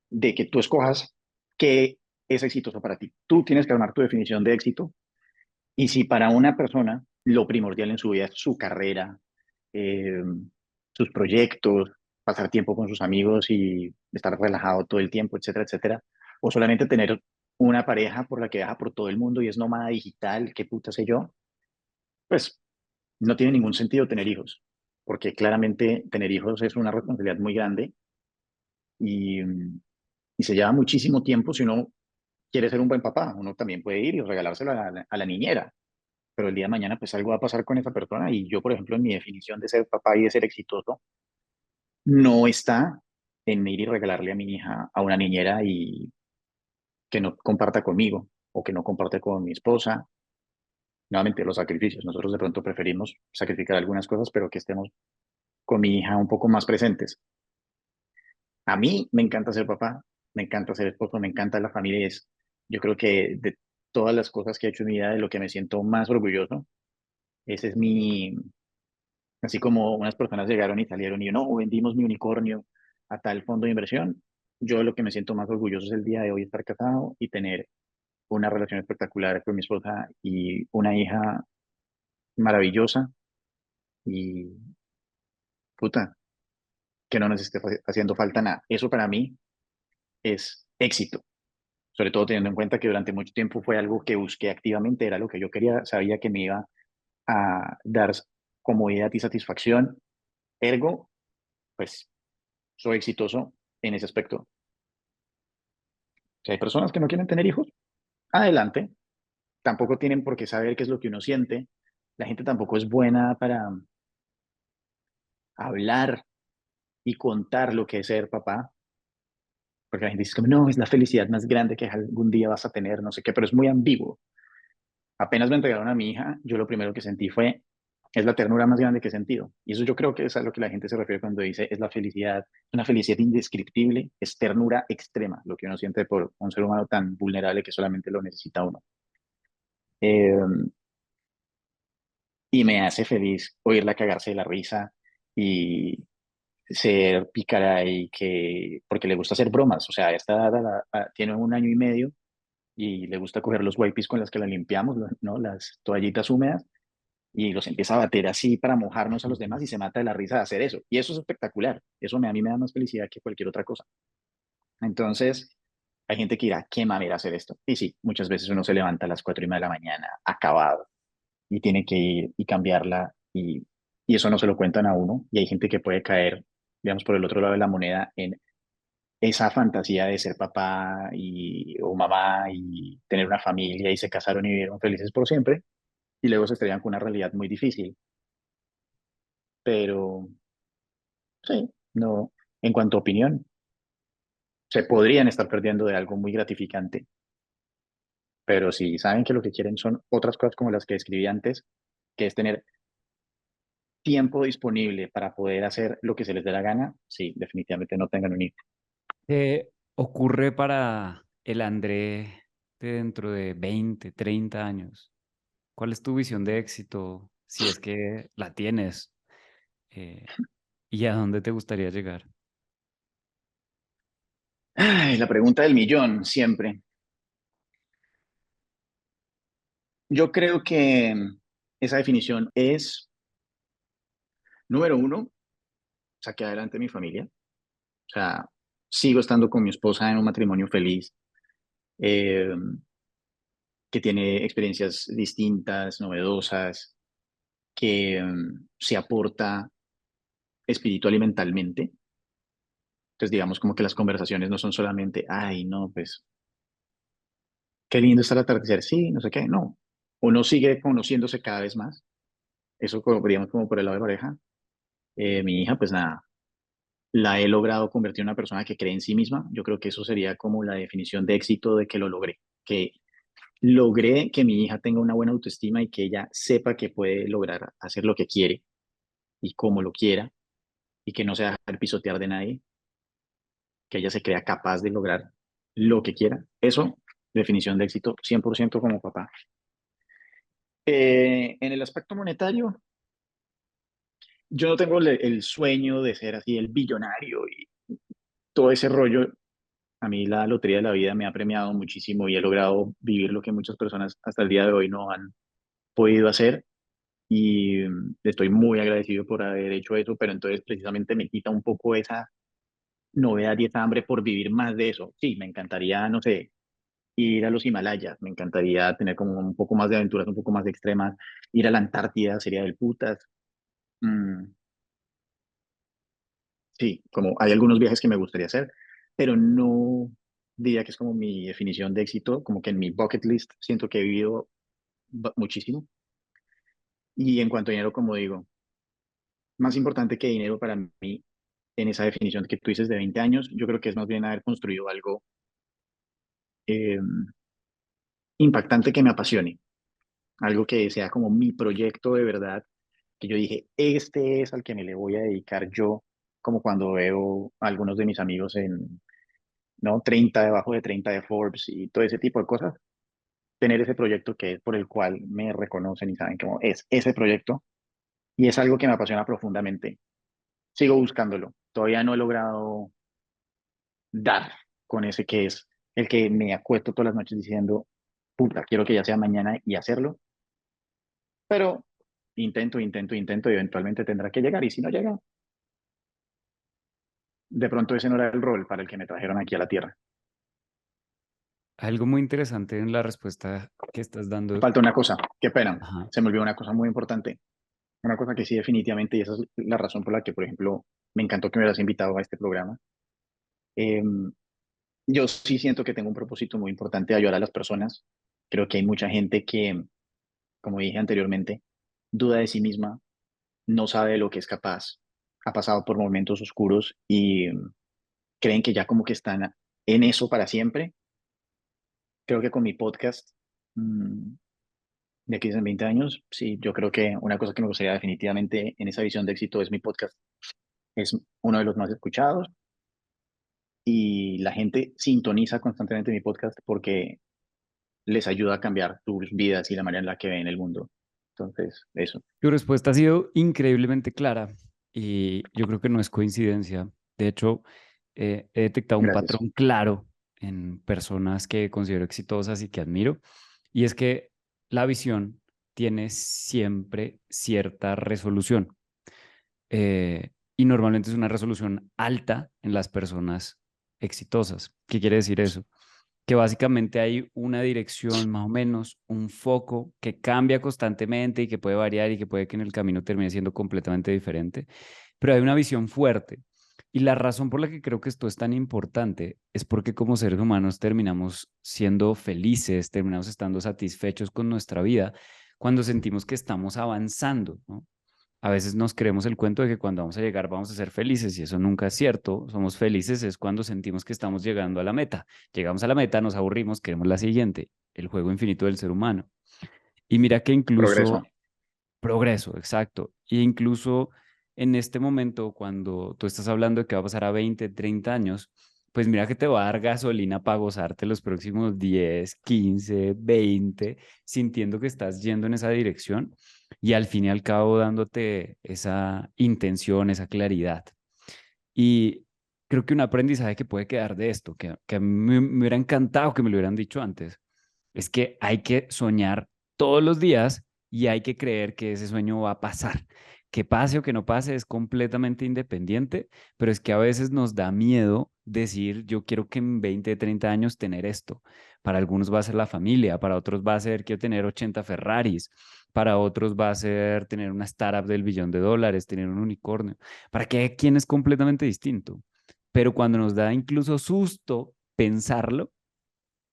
de que tú escojas qué es exitoso para ti. Tú tienes que armar tu definición de éxito y si para una persona lo primordial en su vida es su carrera, eh, sus proyectos, pasar tiempo con sus amigos y estar relajado todo el tiempo, etcétera, etcétera, o solamente tener una pareja por la que viaja por todo el mundo y es nómada digital, qué puta sé yo, pues no tiene ningún sentido tener hijos, porque claramente tener hijos es una responsabilidad muy grande y, y se lleva muchísimo tiempo si uno quiere ser un buen papá, uno también puede ir y regalárselo a la niñera, pero el día de mañana pues algo va a pasar con esa persona y yo, por ejemplo, en mi definición de ser papá y de ser exitoso, no está en ir y regalarle a mi hija a una niñera y que no comparta conmigo o que no comparte con mi esposa. Nuevamente, los sacrificios. Nosotros de pronto preferimos sacrificar algunas cosas, pero que estemos con mi hija un poco más presentes. A mí me encanta ser papá, me encanta ser esposo, me encanta la familia. Yo creo que de todas las cosas que he hecho en mi vida, de lo que me siento más orgulloso, ese es así como unas personas llegaron y salieron y no, vendimos mi unicornio a tal fondo de inversión. Yo lo que me siento más orgulloso es el día de hoy estar casado y tener una relación espectacular con mi esposa y una hija maravillosa y puta, que no nos esté haciendo falta nada. Eso para mí es éxito, sobre todo teniendo en cuenta que durante mucho tiempo fue algo que busqué activamente, era lo que yo quería, sabía que me iba a dar comodidad y satisfacción, ergo, pues soy exitoso en ese aspecto. Si hay personas que no quieren tener hijos, adelante, tampoco tienen por qué saber qué es lo que uno siente, la gente tampoco es buena para hablar y contar lo que es ser papá, porque la gente dice como, no, es la felicidad más grande que algún día vas a tener, no sé qué, pero es muy ambiguo. Apenas me entregaron a mi hija, yo lo primero que sentí fue, es la ternura más grande que he sentido. Y eso yo creo que es a lo que la gente se refiere cuando dice, es la felicidad, una felicidad indescriptible, es ternura extrema, lo que uno siente por un ser humano tan vulnerable que solamente lo necesita uno. Eh, y me hace feliz oírla cagarse de la risa y ser pícara y que, porque le gusta hacer bromas, o sea, esta edad tiene 1 año y medio y le gusta coger los wipes con las que la limpiamos, ¿no? Las toallitas húmedas y los empieza a bater así para mojarnos a los demás y se mata de la risa de hacer eso. Y eso es espectacular. Eso a mí me da más felicidad que cualquier otra cosa. Entonces, hay gente que dirá, qué manera hacer esto. Y sí, muchas veces uno se levanta a las 4:30 de la mañana, acabado, y tiene que ir y cambiarla, y eso no se lo cuentan a uno. Y hay gente que puede caer, digamos, por el otro lado de la moneda en esa fantasía de ser papá o mamá y tener una familia y se casaron y vivieron felices por siempre, y luego se estrellan con una realidad muy difícil. Pero sí, no, en cuanto a opinión, se podrían estar perdiendo de algo muy gratificante, pero si saben que lo que quieren son otras cosas como las que describí antes, que es tener tiempo disponible para poder hacer lo que se les dé la gana, sí, definitivamente no tengan un hijo. ¿Qué ocurre para el André de dentro de 20, 30 años? ¿Cuál es tu visión de éxito, si es que la tienes? Eh, ¿Y a dónde te gustaría llegar? Ay, la pregunta del millón, siempre. Yo creo que esa definición es, número uno, saqué adelante mi familia, o sea, sigo estando con mi esposa en un matrimonio feliz, eh, que tiene experiencias distintas, novedosas, que se aporta espiritual y mentalmente. Entonces, digamos como que las conversaciones no son solamente, ay, no, pues, qué lindo está el atardecer, sí, no sé qué, no. Uno sigue conociéndose cada vez más. Eso, digamos, como por el lado de pareja. Mi hija, pues nada, la he logrado convertir en una persona que cree en sí misma. Yo creo que eso sería como la definición de éxito de que lo logré, que logré que mi hija tenga una buena autoestima y que ella sepa que puede lograr hacer lo que quiere y como lo quiera y que no se deje pisotear de nadie, que ella se crea capaz de lograr lo que quiera. Eso, definición de éxito, 100% como papá. En el aspecto monetario, yo no tengo el sueño de ser así el billonario y todo ese rollo. A mí la lotería de la vida me ha premiado muchísimo y he logrado vivir lo que muchas personas hasta el día de hoy no han podido hacer y estoy muy agradecido por haber hecho eso, pero entonces precisamente me quita un poco esa novedad y esa hambre por vivir más de eso. Sí, me encantaría, no sé, ir a los Himalayas, me encantaría tener como un poco más de aventuras, un poco más extremas, ir a la Antártida sería del putas. Mm, sí, como hay algunos viajes que me gustaría hacer, pero no. diría que es como mi definición de éxito, como que en mi bucket list siento que he vivido muchísimo. Y en cuanto a dinero, como digo, más importante que dinero para mí en esa definición que tú dices de 20 años, yo creo que es más bien haber construido algo eh, impactante que me apasione, algo que sea como mi proyecto de verdad, que yo dije, este es al que me le voy a dedicar yo, como cuando veo a algunos de mis amigos en, ¿no? 30 debajo de 30 de Forbes y todo ese tipo de cosas, tener ese proyecto que es por el cual me reconocen y saben cómo es ese proyecto, y es algo que me apasiona profundamente. Sigo buscándolo, todavía no he logrado dar con ese que es el que me acuesto todas las noches diciendo, puta, quiero que ya sea mañana y hacerlo, pero intento y eventualmente tendrá que llegar y si no llega, de pronto ese no era el rol para el que me trajeron aquí a la Tierra. Algo muy interesante en la respuesta que estás dando. Falta una cosa, qué pena, Ajá. se me olvidó una cosa muy importante, una cosa que sí definitivamente, y esa es la razón por la que, por ejemplo, me encantó que me hayas invitado a este programa. Eh, yo sí siento que tengo un propósito muy importante de ayudar a las personas. Creo que hay mucha gente que, como dije anteriormente, duda de sí misma, no sabe de lo que es capaz, ha pasado por momentos oscuros y creen que ya como que están en eso para siempre. Creo que con mi podcast, mm, de aquí en 20 años, sí, yo creo que una cosa que me gustaría definitivamente en esa visión de éxito es mi podcast. Es uno de los más escuchados y la gente sintoniza constantemente mi podcast porque les ayuda a cambiar sus vidas y la manera en la que ven el mundo. Entonces, eso. Tu respuesta ha sido increíblemente clara y yo creo que no es coincidencia. De hecho, he detectado un Gracias. patrón claro en personas que considero exitosas y que admiro, y es que la visión tiene siempre cierta resolución. Y normalmente es una resolución alta en las personas exitosas. ¿Qué quiere decir eso? Que básicamente hay una dirección más o menos, un foco que cambia constantemente y que puede variar y que puede que en el camino termine siendo completamente diferente, pero hay una visión fuerte. Y la razón por la que creo que esto es tan importante es porque como seres humanos terminamos siendo felices, terminamos estando satisfechos con nuestra vida cuando sentimos que estamos avanzando, ¿no? A veces nos creemos el cuento de que cuando vamos a llegar vamos a ser felices y eso nunca es cierto. Somos felices es cuando sentimos que estamos llegando a la meta. Llegamos a la meta, nos aburrimos, queremos la siguiente, el juego infinito del ser humano. Y mira que Progreso. incluso progreso, exacto. Y incluso en este momento, cuando tú estás hablando de que va a pasar a 20, 30 años, pues mira que te va a dar gasolina para gozarte los próximos 10, 15, 20, sintiendo que estás yendo en esa dirección y al fin y al cabo dándote esa intención, esa claridad. Y creo que un aprendizaje que puede quedar de esto, que a mí me hubiera encantado que me lo hubieran dicho antes, es que hay que soñar todos los días y hay que creer que ese sueño va a pasar. Que pase o que no pase es completamente independiente, pero es que a veces nos da miedo decir, yo quiero que en 20, 30 años tener esto. Para algunos va a ser la familia, para otros va a ser quiero tener 80 Ferraris, para otros va a ser tener una startup del $1 billón, tener un unicornio. Para cada quien es completamente distinto. Pero cuando nos da incluso susto pensarlo,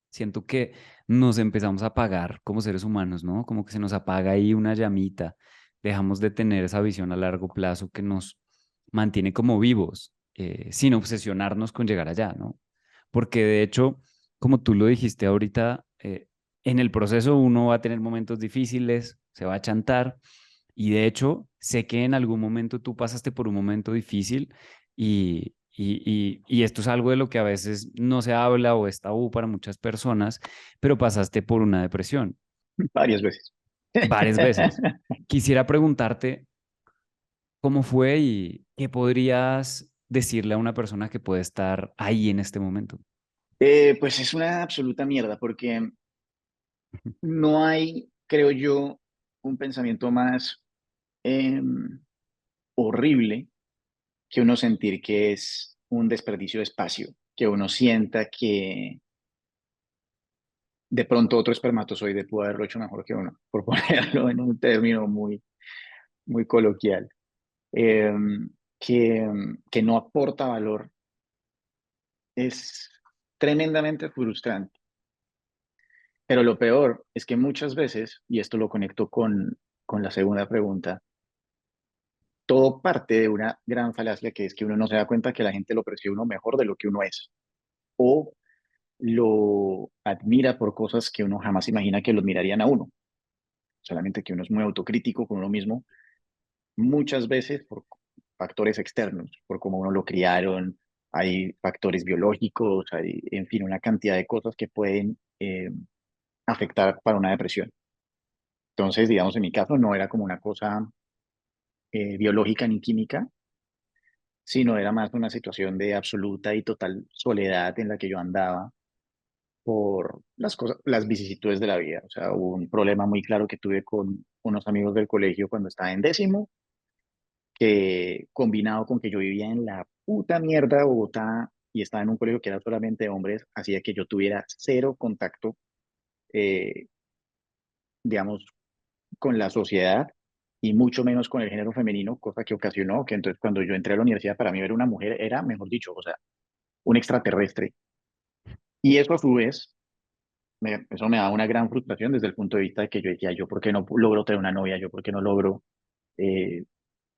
siento que nos empezamos a apagar como seres humanos, ¿no? Como que se nos apaga ahí una llamita, dejamos de tener esa visión a largo plazo que nos mantiene como vivos, sin obsesionarnos con llegar allá, ¿no? Porque de hecho, como tú lo dijiste ahorita, en el proceso uno va a tener momentos difíciles, se va a chantar, y de hecho, sé que en algún momento tú pasaste por un momento difícil y esto es algo de lo que a veces no se habla o es tabú para muchas personas, pero pasaste por una depresión Varias veces. varias veces. Quisiera preguntarte cómo fue y qué podrías decirle a una persona que puede estar ahí en este momento. Pues es una absoluta mierda porque no hay, creo yo, un pensamiento más horrible que uno sentir que es un desperdicio de espacio, que uno sienta que de pronto otro espermatozoide pudo haberlo hecho mejor que uno, por ponerlo en un término muy coloquial, eh, que no aporta valor. Es tremendamente frustrante. Pero lo peor es que muchas veces, y esto lo conecto con la segunda pregunta, todo parte de una gran falacia que es que uno no se da cuenta que la gente lo percibe uno mejor de lo que uno es, o lo admira por cosas que uno jamás imagina que lo admirarían a uno, solamente que uno es muy autocrítico con uno mismo, muchas veces por factores externos, por cómo uno lo criaron, hay factores biológicos, hay, en fin, una cantidad de cosas que pueden afectar para una depresión. Entonces, digamos, en mi caso no era como una cosa biológica ni química, sino era más una situación de absoluta y total soledad en la que yo andaba por las cosas, las vicisitudes de la vida. O sea, hubo un problema muy claro que tuve con unos amigos del colegio cuando estaba en décimo, que combinado con que yo vivía en la puta mierda de Bogotá y estaba en un colegio que era solamente de hombres, hacía que yo tuviera cero contacto, eh, digamos, con la sociedad y mucho menos con el género femenino, cosa que ocasionó que entonces cuando yo entré a la universidad para mí ver una mujer era, mejor dicho, o sea, un extraterrestre. Y eso a su vez, eso me daba una gran frustración desde el punto de vista de que yo decía, yo por qué no logro tener una novia, yo por qué no logro, eh,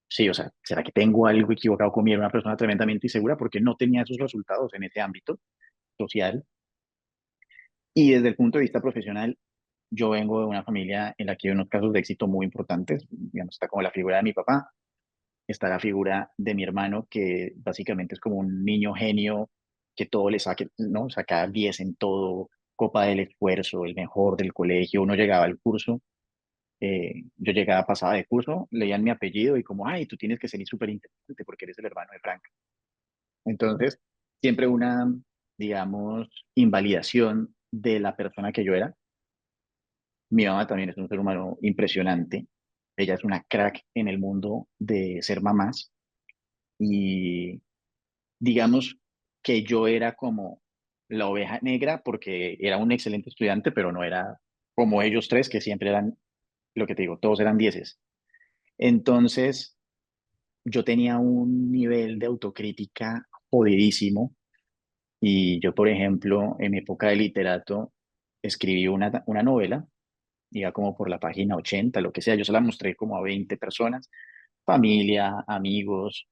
sí, o sea, ¿será que tengo algo equivocado conmigo? Era una persona tremendamente insegura porque no tenía esos resultados en ese ámbito social. Y desde el punto de vista profesional, yo vengo de una familia en la que hay unos casos de éxito muy importantes, digamos, está como la figura de mi papá, está la figura de mi hermano, que básicamente es como un niño genio que todo le saque, ¿no? Saca 10 en todo, copa del esfuerzo, el mejor del colegio. Uno llegaba al curso, yo llegaba, pasaba de curso, leían mi apellido y como, ay, tú tienes que ser súper inteligente porque eres el hermano de Frank. Entonces, siempre una, digamos, invalidación de la persona que yo era. Mi mamá también es un ser humano impresionante. Ella es una crack en el mundo de ser mamás y digamos que yo era como la oveja negra porque era un excelente estudiante, pero no era como ellos tres que siempre eran, lo que te digo, todos eran dieces. Entonces, yo tenía un nivel de autocrítica jodidísimo y yo, por ejemplo, en mi época de literato, escribí una novela, iba como por la página 80 lo que sea, yo se la mostré como a 20 personas, familia, amigos,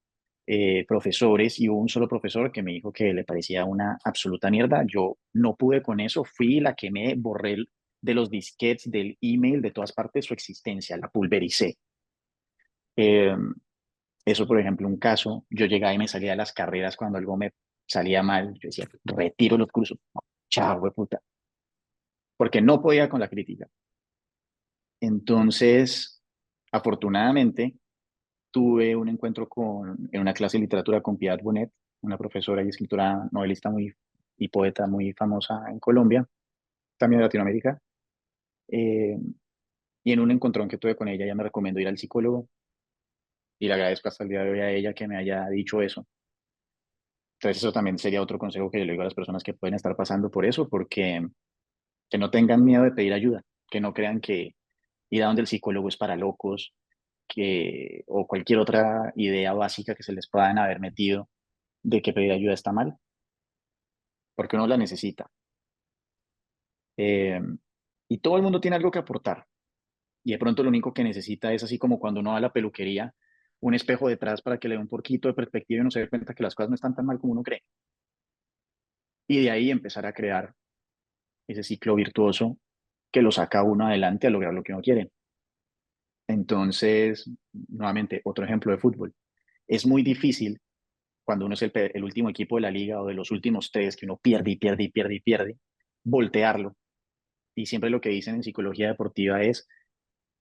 profesores, y hubo un solo profesor que me dijo que le parecía una absoluta mierda. Yo no pude con eso, fui la que me borré de los disquetes, del email, de todas partes su existencia, la pulvericé. Eh, Eso, por ejemplo, un caso, yo llegaba y me salía de las carreras cuando algo me salía mal, yo decía, retiro los cursos, no, chao, puta, porque no podía con la crítica. Entonces, afortunadamente, tuve un encuentro en una clase de literatura con Piedad Bonet, una profesora y escritora novelista muy, y poeta muy famosa en Colombia, también de Latinoamérica. eh, y en un encontrón que tuve con ella, ella me recomendó ir al psicólogo y le agradezco hasta el día de hoy a ella que me haya dicho eso. Entonces eso también sería otro consejo que yo le digo a las personas que pueden estar pasando por eso, porque que no tengan miedo de pedir ayuda, que no crean que ir a donde el psicólogo es para locos, que, o cualquier otra idea básica que se les puedan haber metido de que pedir ayuda está mal, porque uno la necesita. Eh, y todo el mundo tiene algo que aportar. Y de pronto lo único que necesita es así como cuando uno va a la peluquería, un espejo detrás para que le dé un poquito de perspectiva y uno se dé cuenta que las cosas no están tan mal como uno cree. Y de ahí empezar a crear ese ciclo virtuoso que lo saca a uno adelante a lograr lo que uno quiere. Entonces, nuevamente, otro ejemplo de fútbol. Es muy difícil cuando uno es el último equipo de la liga o de los últimos tres que uno pierde y pierde y pierde y pierde, voltearlo. Y siempre lo que dicen en psicología deportiva es,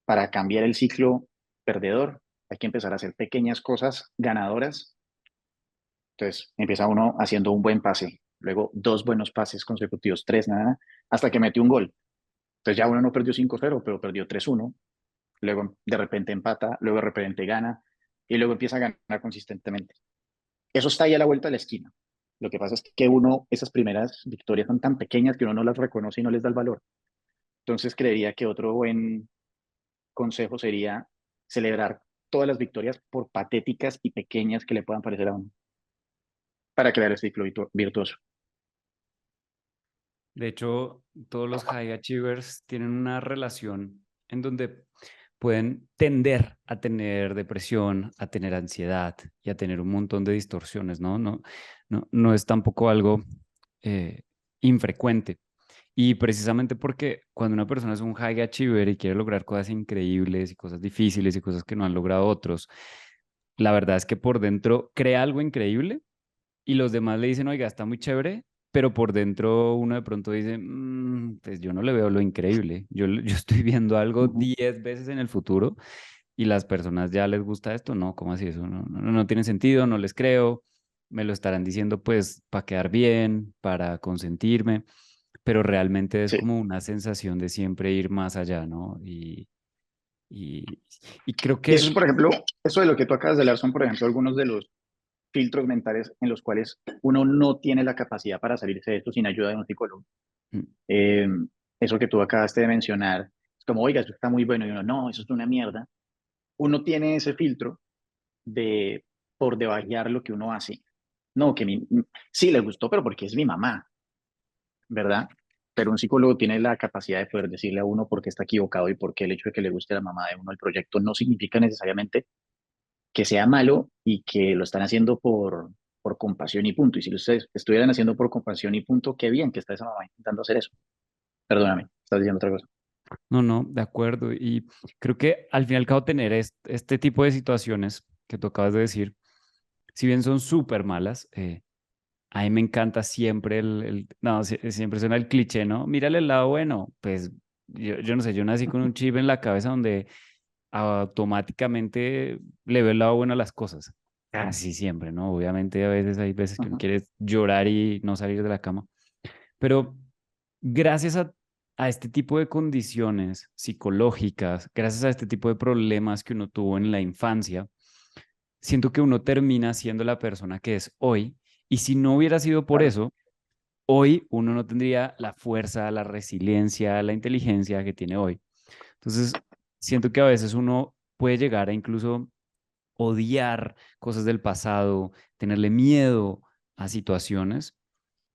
para cambiar el ciclo perdedor, hay que empezar a hacer pequeñas cosas ganadoras. Entonces empieza uno haciendo un buen pase, luego dos buenos pases consecutivos, tres, nada, hasta que metió un gol. Entonces ya uno no perdió 5-0 pero perdió 3-1, luego de repente empata, luego de repente gana y luego empieza a ganar consistentemente. Eso está ahí a la vuelta de la esquina. Lo que pasa es que uno, esas primeras victorias son tan pequeñas que uno no las reconoce y no les da el valor. Entonces creería que otro buen consejo sería celebrar todas las victorias, por patéticas y pequeñas que le puedan parecer a uno, para crear el ciclo virtuoso. De hecho, todos los high achievers tienen una relación en donde pueden tender a tener depresión, a tener ansiedad y a tener un montón de distorsiones, ¿no? No es tampoco algo eh, infrecuente. Y precisamente porque cuando una persona es un high achiever y quiere lograr cosas increíbles y cosas difíciles y cosas que no han logrado otros, la verdad es que por dentro crea algo increíble y los demás le dicen, oiga, está muy chévere, pero por dentro uno de pronto dice, pues yo no le veo lo increíble, yo estoy viendo algo Ujú. 10 veces en el futuro y las personas ya les gusta esto, no, ¿cómo así? Eso no tiene sentido, no les creo, me lo estarán diciendo pues para quedar bien, para consentirme, pero realmente es Sí. como una sensación de siempre ir más allá, ¿no? Y, y creo Y que, eso, por ejemplo, eso de lo que tú acabas de hablar son, por ejemplo, algunos de los filtros mentales en los cuales uno no tiene la capacidad para salirse de esto sin ayuda de un psicólogo. mm, Eh, Eso que tú acabaste de mencionar, es como, oiga, eso está muy bueno, y uno, no, eso es una mierda. Uno tiene ese filtro de por debajear lo que uno hace. No, sí le gustó, pero porque es mi mamá, ¿verdad? Pero un psicólogo tiene la capacidad de poder decirle a uno por qué está equivocado y por qué el hecho de que le guste a la mamá de uno el proyecto no significa necesariamente que sea malo y que lo están haciendo por compasión y punto. Y si ustedes estuvieran haciendo por compasión y punto, qué bien que está esa mamá intentando hacer eso. Perdóname, estás diciendo otra cosa. no, de acuerdo. Y creo que al fin y al cabo tener este tipo de situaciones que tú acabas de decir, si bien son súper malas, a mí me encanta siempre no, siempre suena el cliché, ¿no? Mírale el lado bueno. Pues yo no sé, yo nací con un chip en la cabeza donde automáticamente le veo el lado bueno a las cosas. Casi siempre, ¿no? Obviamente a veces hay veces que uno Ujú. quiere llorar y no salir de la cama, pero gracias a este tipo de condiciones psicológicas, gracias a este tipo de problemas que uno tuvo en la infancia, siento que uno termina siendo la persona que es hoy. Y si no hubiera sido por Claro. eso, hoy uno no tendría la fuerza, la resiliencia, la inteligencia que tiene hoy. Entonces, siento que a veces uno puede llegar a incluso odiar cosas del pasado, tenerle miedo a situaciones,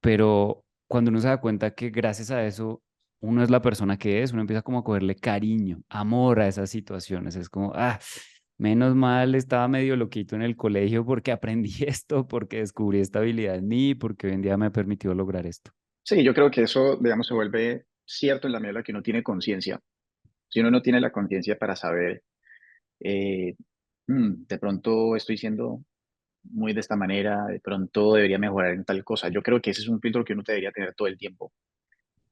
pero cuando uno se da cuenta que gracias a eso uno es la persona que es, uno empieza como a cogerle cariño, amor a esas situaciones. Es como, menos mal estaba medio loquito en el colegio porque aprendí esto, porque descubrí esta habilidad en mí, porque hoy en día me ha permitido lograr esto. Sí, yo creo que eso, digamos, se vuelve cierto en la medida en la que uno tiene conciencia. Si uno no tiene la conciencia para saber, eh, de pronto estoy siendo muy de esta manera, de pronto debería mejorar en tal cosa. Yo creo que ese es un filtro que uno debería tener todo el tiempo.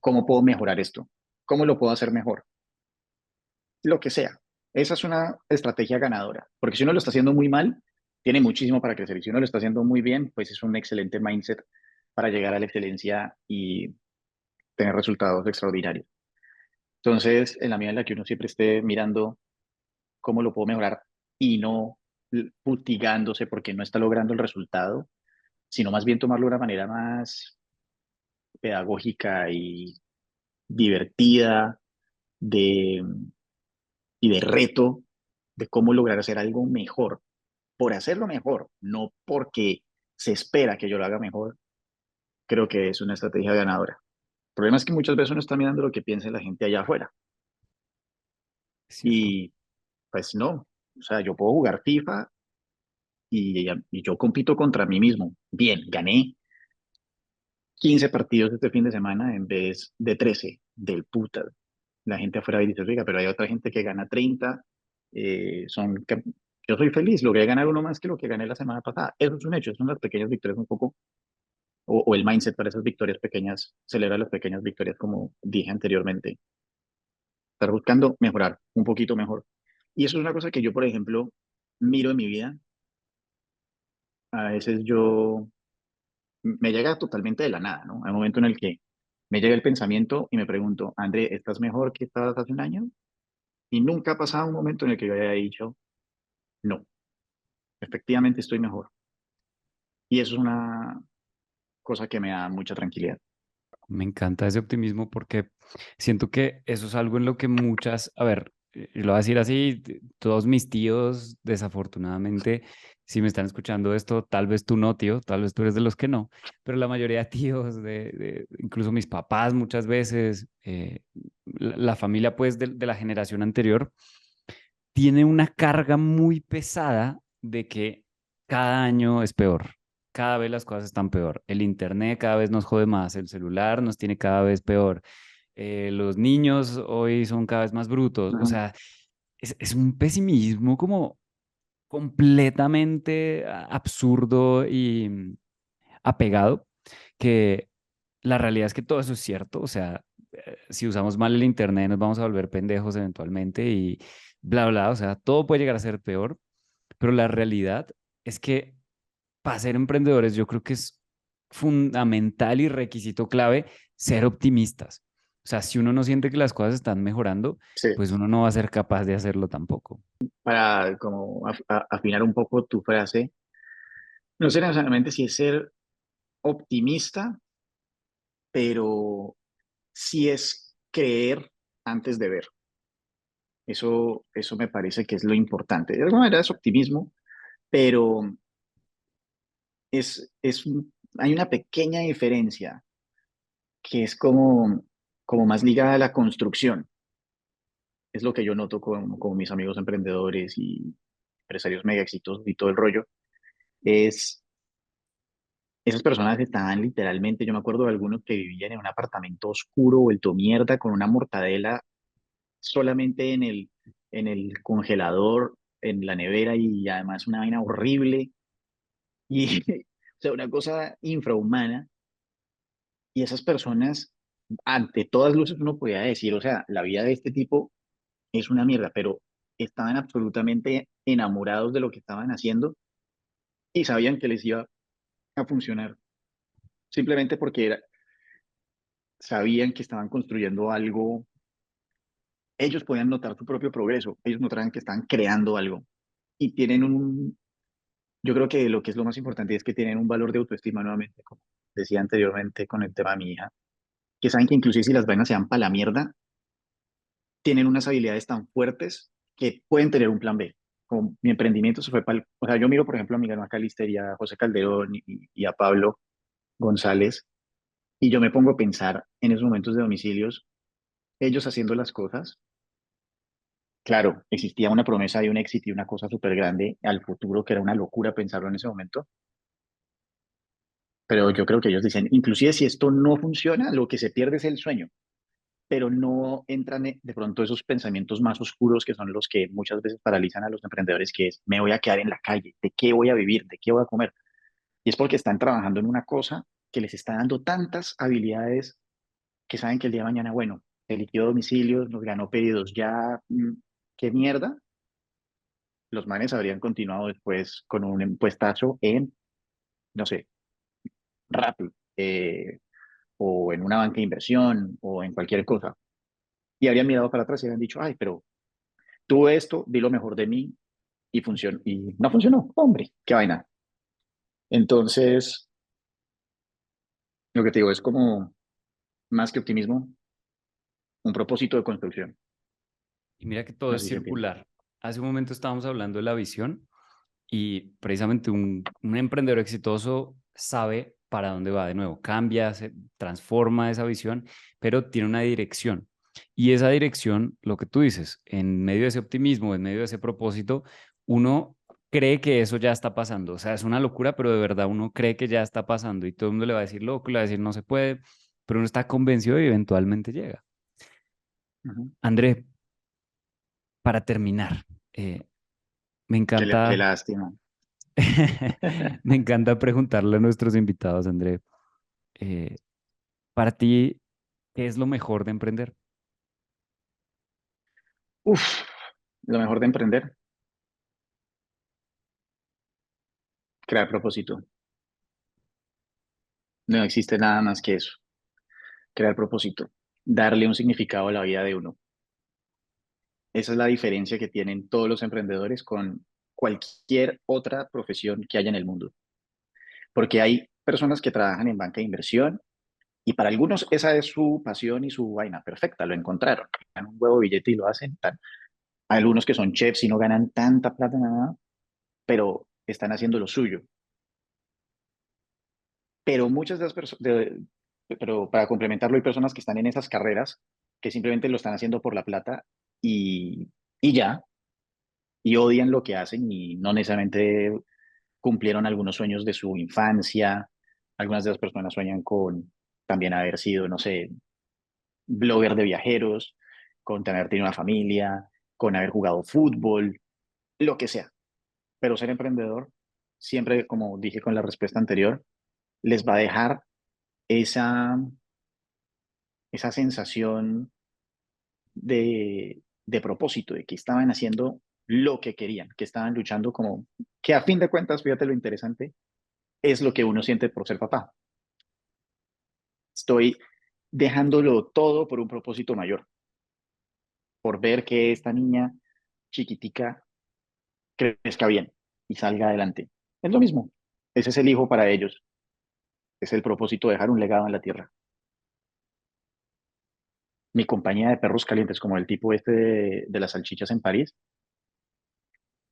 ¿Cómo puedo mejorar esto? ¿Cómo lo puedo hacer mejor? Lo que sea. Esa es una estrategia ganadora, porque si uno lo está haciendo muy mal, tiene muchísimo para crecer. Y si uno lo está haciendo muy bien, pues es un excelente mindset para llegar a la excelencia y tener resultados extraordinarios. Entonces, en la medida en la que uno siempre esté mirando cómo lo puedo mejorar y no futigándose porque no está logrando el resultado, sino más bien tomarlo de una manera más pedagógica y divertida de, y de reto de cómo lograr hacer algo mejor, por hacerlo mejor, no porque se espera que yo lo haga mejor, creo que es una estrategia ganadora. El problema es que muchas veces uno está mirando lo que piensa la gente allá afuera Es cierto. y pues no, o sea, yo puedo jugar FIFA y yo compito contra mí mismo. Bien, gané 15 partidos este fin de semana en vez de 13 del puta. La gente afuera dice, oiga, pero hay otra gente que gana 30. Yo soy feliz, logré ganar uno más que lo que gané la semana pasada. Eso es un hecho, son las pequeñas victorias un poco, o el mindset para esas victorias pequeñas, celebra las pequeñas victorias como dije anteriormente. Estar buscando mejorar un poquito mejor. Y eso es una cosa que yo, por ejemplo, miro en mi vida. A veces me llega totalmente de la nada, ¿no? Hay un momento en el que me llega el pensamiento y me pregunto, André, ¿estás mejor que estabas hace un año? Y nunca ha pasado un momento en el que yo haya dicho, no, efectivamente estoy mejor. Y eso es una cosa que me da mucha tranquilidad. Me encanta ese optimismo porque siento que eso es algo en lo que muchas, a ver, lo voy a decir así, todos mis tíos, desafortunadamente, si me están escuchando esto, tal vez tú no, tío, tal vez tú eres de los que no, pero la mayoría de tíos, incluso mis papás muchas veces, la familia pues de la generación anterior, tiene una carga muy pesada de que cada año es peor. Cada vez las cosas están peor. El internet cada vez nos jode más. El celular nos tiene cada vez peor. Los niños hoy son cada vez más brutos. O Ujú. sea, es un pesimismo como completamente absurdo y apegado, que la realidad es que todo eso es cierto. O sea, si usamos mal el internet nos vamos a volver pendejos eventualmente y bla, bla. O sea, todo puede llegar a ser peor, pero la realidad es que para ser emprendedores yo creo que es fundamental y requisito clave ser optimistas. O sea, si uno no siente que las cosas están mejorando, Sí, pues uno no va a ser capaz de hacerlo tampoco. para como afinar un poco tu frase, no sé necesariamente si es ser optimista, pero sí es creer antes de ver. Eso me parece que es lo importante. De alguna manera es optimismo, pero hay una pequeña diferencia que es como más ligada a la construcción. Es lo que yo noto con mis amigos emprendedores y empresarios mega exitosos y todo el rollo. Es esas personas estaban literalmente, yo me acuerdo de algunos que vivían en un apartamento oscuro, vuelto mierda, con una mortadela solamente en el congelador, en la nevera y además una vaina horrible y o sea, una cosa infrahumana. Y esas personas, ante todas luces, uno podía decir, o sea, la vida de este tipo es una mierda, pero estaban absolutamente enamorados de lo que estaban haciendo y sabían que les iba a funcionar, simplemente porque sabían que estaban construyendo algo. Ellos podían notar su propio progreso, ellos notaban que estaban creando algo y tienen yo creo que lo que es lo más importante es que tienen un valor de autoestima nuevamente, como decía anteriormente con el tema de mi hija, que saben que inclusive si las vainas se van para la mierda, tienen unas habilidades tan fuertes que pueden tener un plan B. Como mi emprendimiento se fue para o sea, yo miro, por ejemplo, a Miguel Macalister y a José Calderón y a Pablo González, y yo me pongo a pensar en esos momentos de domicilios, ellos haciendo las cosas. Claro, existía una promesa de un éxito y una cosa súper grande al futuro, que era una locura pensarlo en ese momento, pero yo creo que ellos dicen, inclusive si esto no funciona, lo que se pierde es el sueño, pero no entran de pronto esos pensamientos más oscuros que son los que muchas veces paralizan a los emprendedores, que es, me voy a quedar en la calle, ¿de qué voy a vivir? ¿De qué voy a comer? Y es porque están trabajando en una cosa que les está dando tantas habilidades que saben que el día de mañana, bueno, eligió domicilios, nos ganó pedidos ya, qué mierda, los manes habrían continuado después con un puestazo en, no sé, Rappi, o en una banca de inversión, o en cualquier cosa. Y habrían mirado para atrás y habrían dicho, ay, pero tuve esto, di lo mejor de mí y funcionó. Y no funcionó, hombre, qué vaina. Entonces, lo que te digo es como, más que optimismo, un propósito de construcción. Y mira que todo No es sé si se entiende. circular. Hace un momento estábamos hablando de la visión y precisamente un emprendedor exitoso sabe para dónde va de nuevo, cambia, se transforma esa visión, pero tiene una dirección. Y esa dirección, lo que tú dices, en medio de ese optimismo, en medio de ese propósito, uno cree que eso ya está pasando. O sea, es una locura, pero de verdad uno cree que ya está pasando y todo el mundo le va a decir loco, le va a decir no se puede, pero uno está convencido y eventualmente llega. Ujú. André, para terminar, eh, me Qué encanta, lástima. me encanta preguntarle a nuestros invitados, André, eh, para ti, ¿qué es lo mejor de emprender? Uf, lo mejor de emprender, crear propósito. No existe nada más que eso, crear propósito, darle un significado a la vida de uno. Esa es la diferencia que tienen todos los emprendedores con cualquier otra profesión que haya en el mundo. Porque hay personas que trabajan en banca de inversión y para algunos esa es su pasión y su vaina perfecta, lo encontraron. Ganan un huevo billete y lo hacen. Tal. Hay algunos que son chefs y no ganan tanta plata, nada, pero están haciendo lo suyo. Pero muchas de las personas, pero para complementarlo, hay personas que están en esas carreras que simplemente lo están haciendo por la plata y ya, y odian lo que hacen y no necesariamente cumplieron algunos sueños de su infancia. Algunas de las personas sueñan con también haber sido, no sé, blogger de viajeros, con tener tenido una familia, con haber jugado fútbol, lo que sea. Pero ser emprendedor, siempre, como dije con la respuesta anterior, les va a dejar esa, esa sensación de propósito, de que estaban haciendo lo que querían, que estaban luchando como, que a fin de cuentas, fíjate lo interesante, es lo que uno siente por ser papá. Estoy dejándolo todo por un propósito mayor, por ver que esta niña chiquitica crezca bien y salga adelante. Es lo mismo. Ese es el hijo para ellos. Es el propósito de dejar un legado en la tierra. Mi compañía de perros calientes, como el tipo este de las salchichas en París,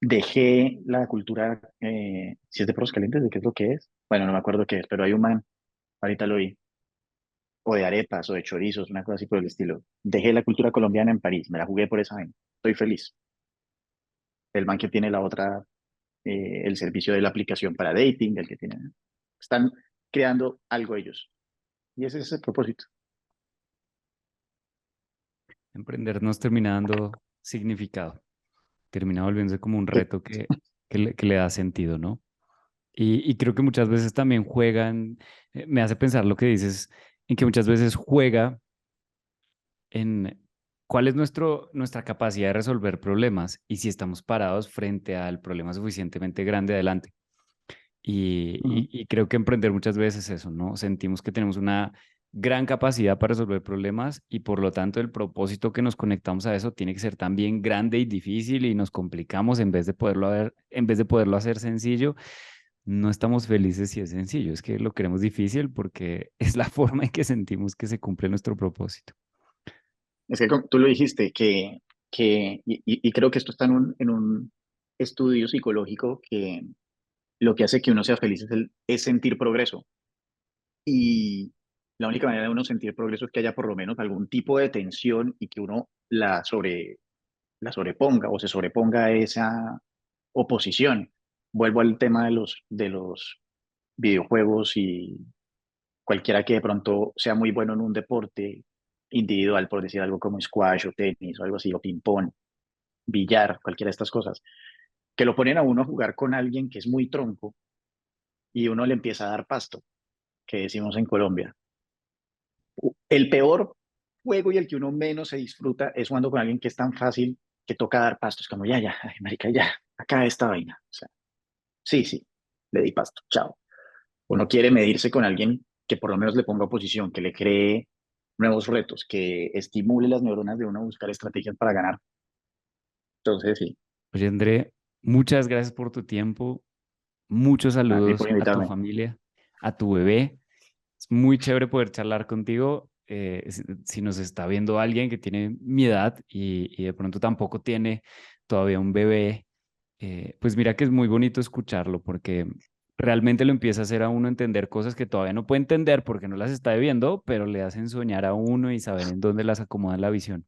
dejé la cultura, si es de perros calientes, ¿de qué es lo que es? Bueno, no me acuerdo qué es, pero hay un man, ahorita lo vi, o de arepas o de chorizos, una cosa así por el estilo. Dejé la cultura colombiana en París, me la jugué por esa vaina. Estoy feliz. El man que tiene la otra, el servicio de la aplicación para dating, el que tiene. Están creando algo ellos. Y ese es el propósito. Emprender nos termina dando significado, termina volviéndose como un Eh, reto que le da sentido, ¿no? Y creo que muchas veces también juegan, me hace pensar lo que dices, en que muchas veces juega en cuál es nuestra capacidad de resolver problemas y si estamos parados frente al problema suficientemente grande adelante. Y creo que emprender muchas veces es eso, ¿no? Sentimos que tenemos una gran capacidad para resolver problemas y por lo tanto el propósito que nos conectamos a eso tiene que ser también grande y difícil y nos complicamos en vez de poderlo hacer sencillo. No estamos felices si es sencillo, es que lo queremos difícil porque es la forma en que sentimos que se cumple nuestro propósito. Es que tú lo dijiste, y creo que esto está en un estudio psicológico que lo que hace que uno sea feliz es sentir progreso. Y la única manera de uno sentir progreso es que haya por lo menos algún tipo de tensión y que uno la sobreponga o se sobreponga a esa oposición. Vuelvo al tema de los videojuegos y cualquiera que de pronto sea muy bueno en un deporte individual, por decir algo como squash o tenis o algo así, o ping-pong, billar, cualquiera de estas cosas, que lo ponen a uno a jugar con alguien que es muy tronco y uno le empieza a dar pasto, que decimos en Colombia. El peor juego y el que uno menos se disfruta es jugando con alguien que es tan fácil que toca dar pasto. Es como, ya, ay, marica, ya, acá esta vaina. O sea, sí, sí, le di pasto, chao. Uno quiere medirse con alguien que por lo menos le ponga oposición, que le cree nuevos retos, que estimule las neuronas de uno a buscar estrategias para ganar. Entonces, sí, Oye, André, muchas gracias por tu tiempo, muchos a ti por saludos a tu invitarme. familia, a tu bebé. Es muy chévere poder charlar contigo. Si nos está viendo alguien que tiene mi edad y de pronto tampoco tiene todavía un bebé, pues mira que es muy bonito escucharlo porque realmente lo empieza a hacer a uno entender cosas que todavía no puede entender porque no las está viviendo, pero le hacen soñar a uno y saber en dónde las acomoda en la visión.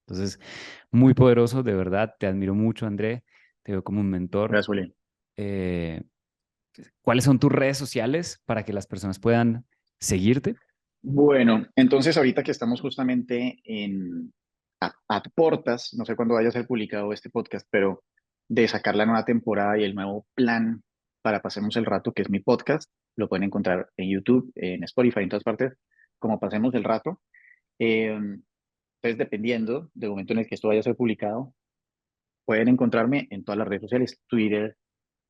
Entonces, muy poderoso, de verdad. Te admiro mucho, André. Te veo como un mentor. Gracias, Juli. Eh, ¿Cuáles son tus redes sociales para que las personas puedan seguirte? Bueno, entonces ahorita que estamos justamente a portas, no sé cuándo vaya a ser publicado este podcast, pero de sacar la nueva temporada y el nuevo plan para Pasemos el Rato, que es mi podcast, lo pueden encontrar en YouTube, en Spotify, en todas partes, como Pasemos el Rato. Entonces, dependiendo del momento en el que esto vaya a ser publicado, pueden encontrarme en todas las redes sociales, Twitter,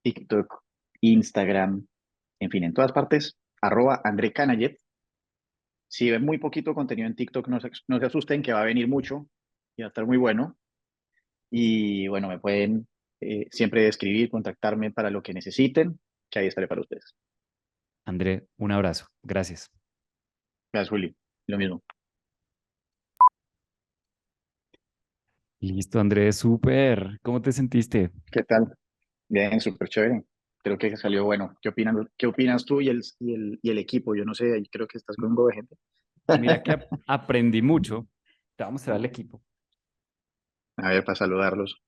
TikTok, Instagram, en fin, en todas partes, @André Canayet. Si ven muy poquito contenido en TikTok, no se asusten que va a venir mucho y va a estar muy bueno. Y bueno, me pueden siempre escribir, contactarme para lo que necesiten, que ahí estaré para ustedes. André, un abrazo. Gracias. Gracias, Juli. Lo mismo. Listo, Andrés, súper. ¿Cómo te sentiste? ¿Qué tal? Bien, súper chévere. Creo que salió bueno. Qué opinas tú y el equipo? Yo no sé, ahí creo que estás con un poco de gente. Mira que aprendí mucho. Te vamos a mostrar al equipo. A ver, para saludarlos.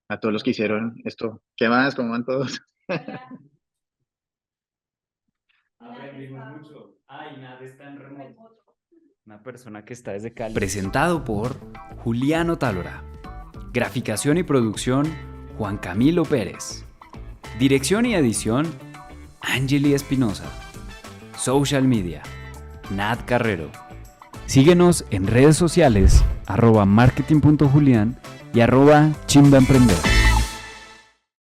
A todos los que hicieron esto. ¿Qué más? ¿Cómo van todos? Aprendimos mucho. Ay, nada está en remoto. Una persona que está desde Cali. Presentado por Juliano Tálora. Graficación y producción, Juan Camilo Pérez. Dirección y edición, Angeli Espinosa. Social media, Nat Carrero. Síguenos en redes sociales, @marketing.julian y @chimbaemprender.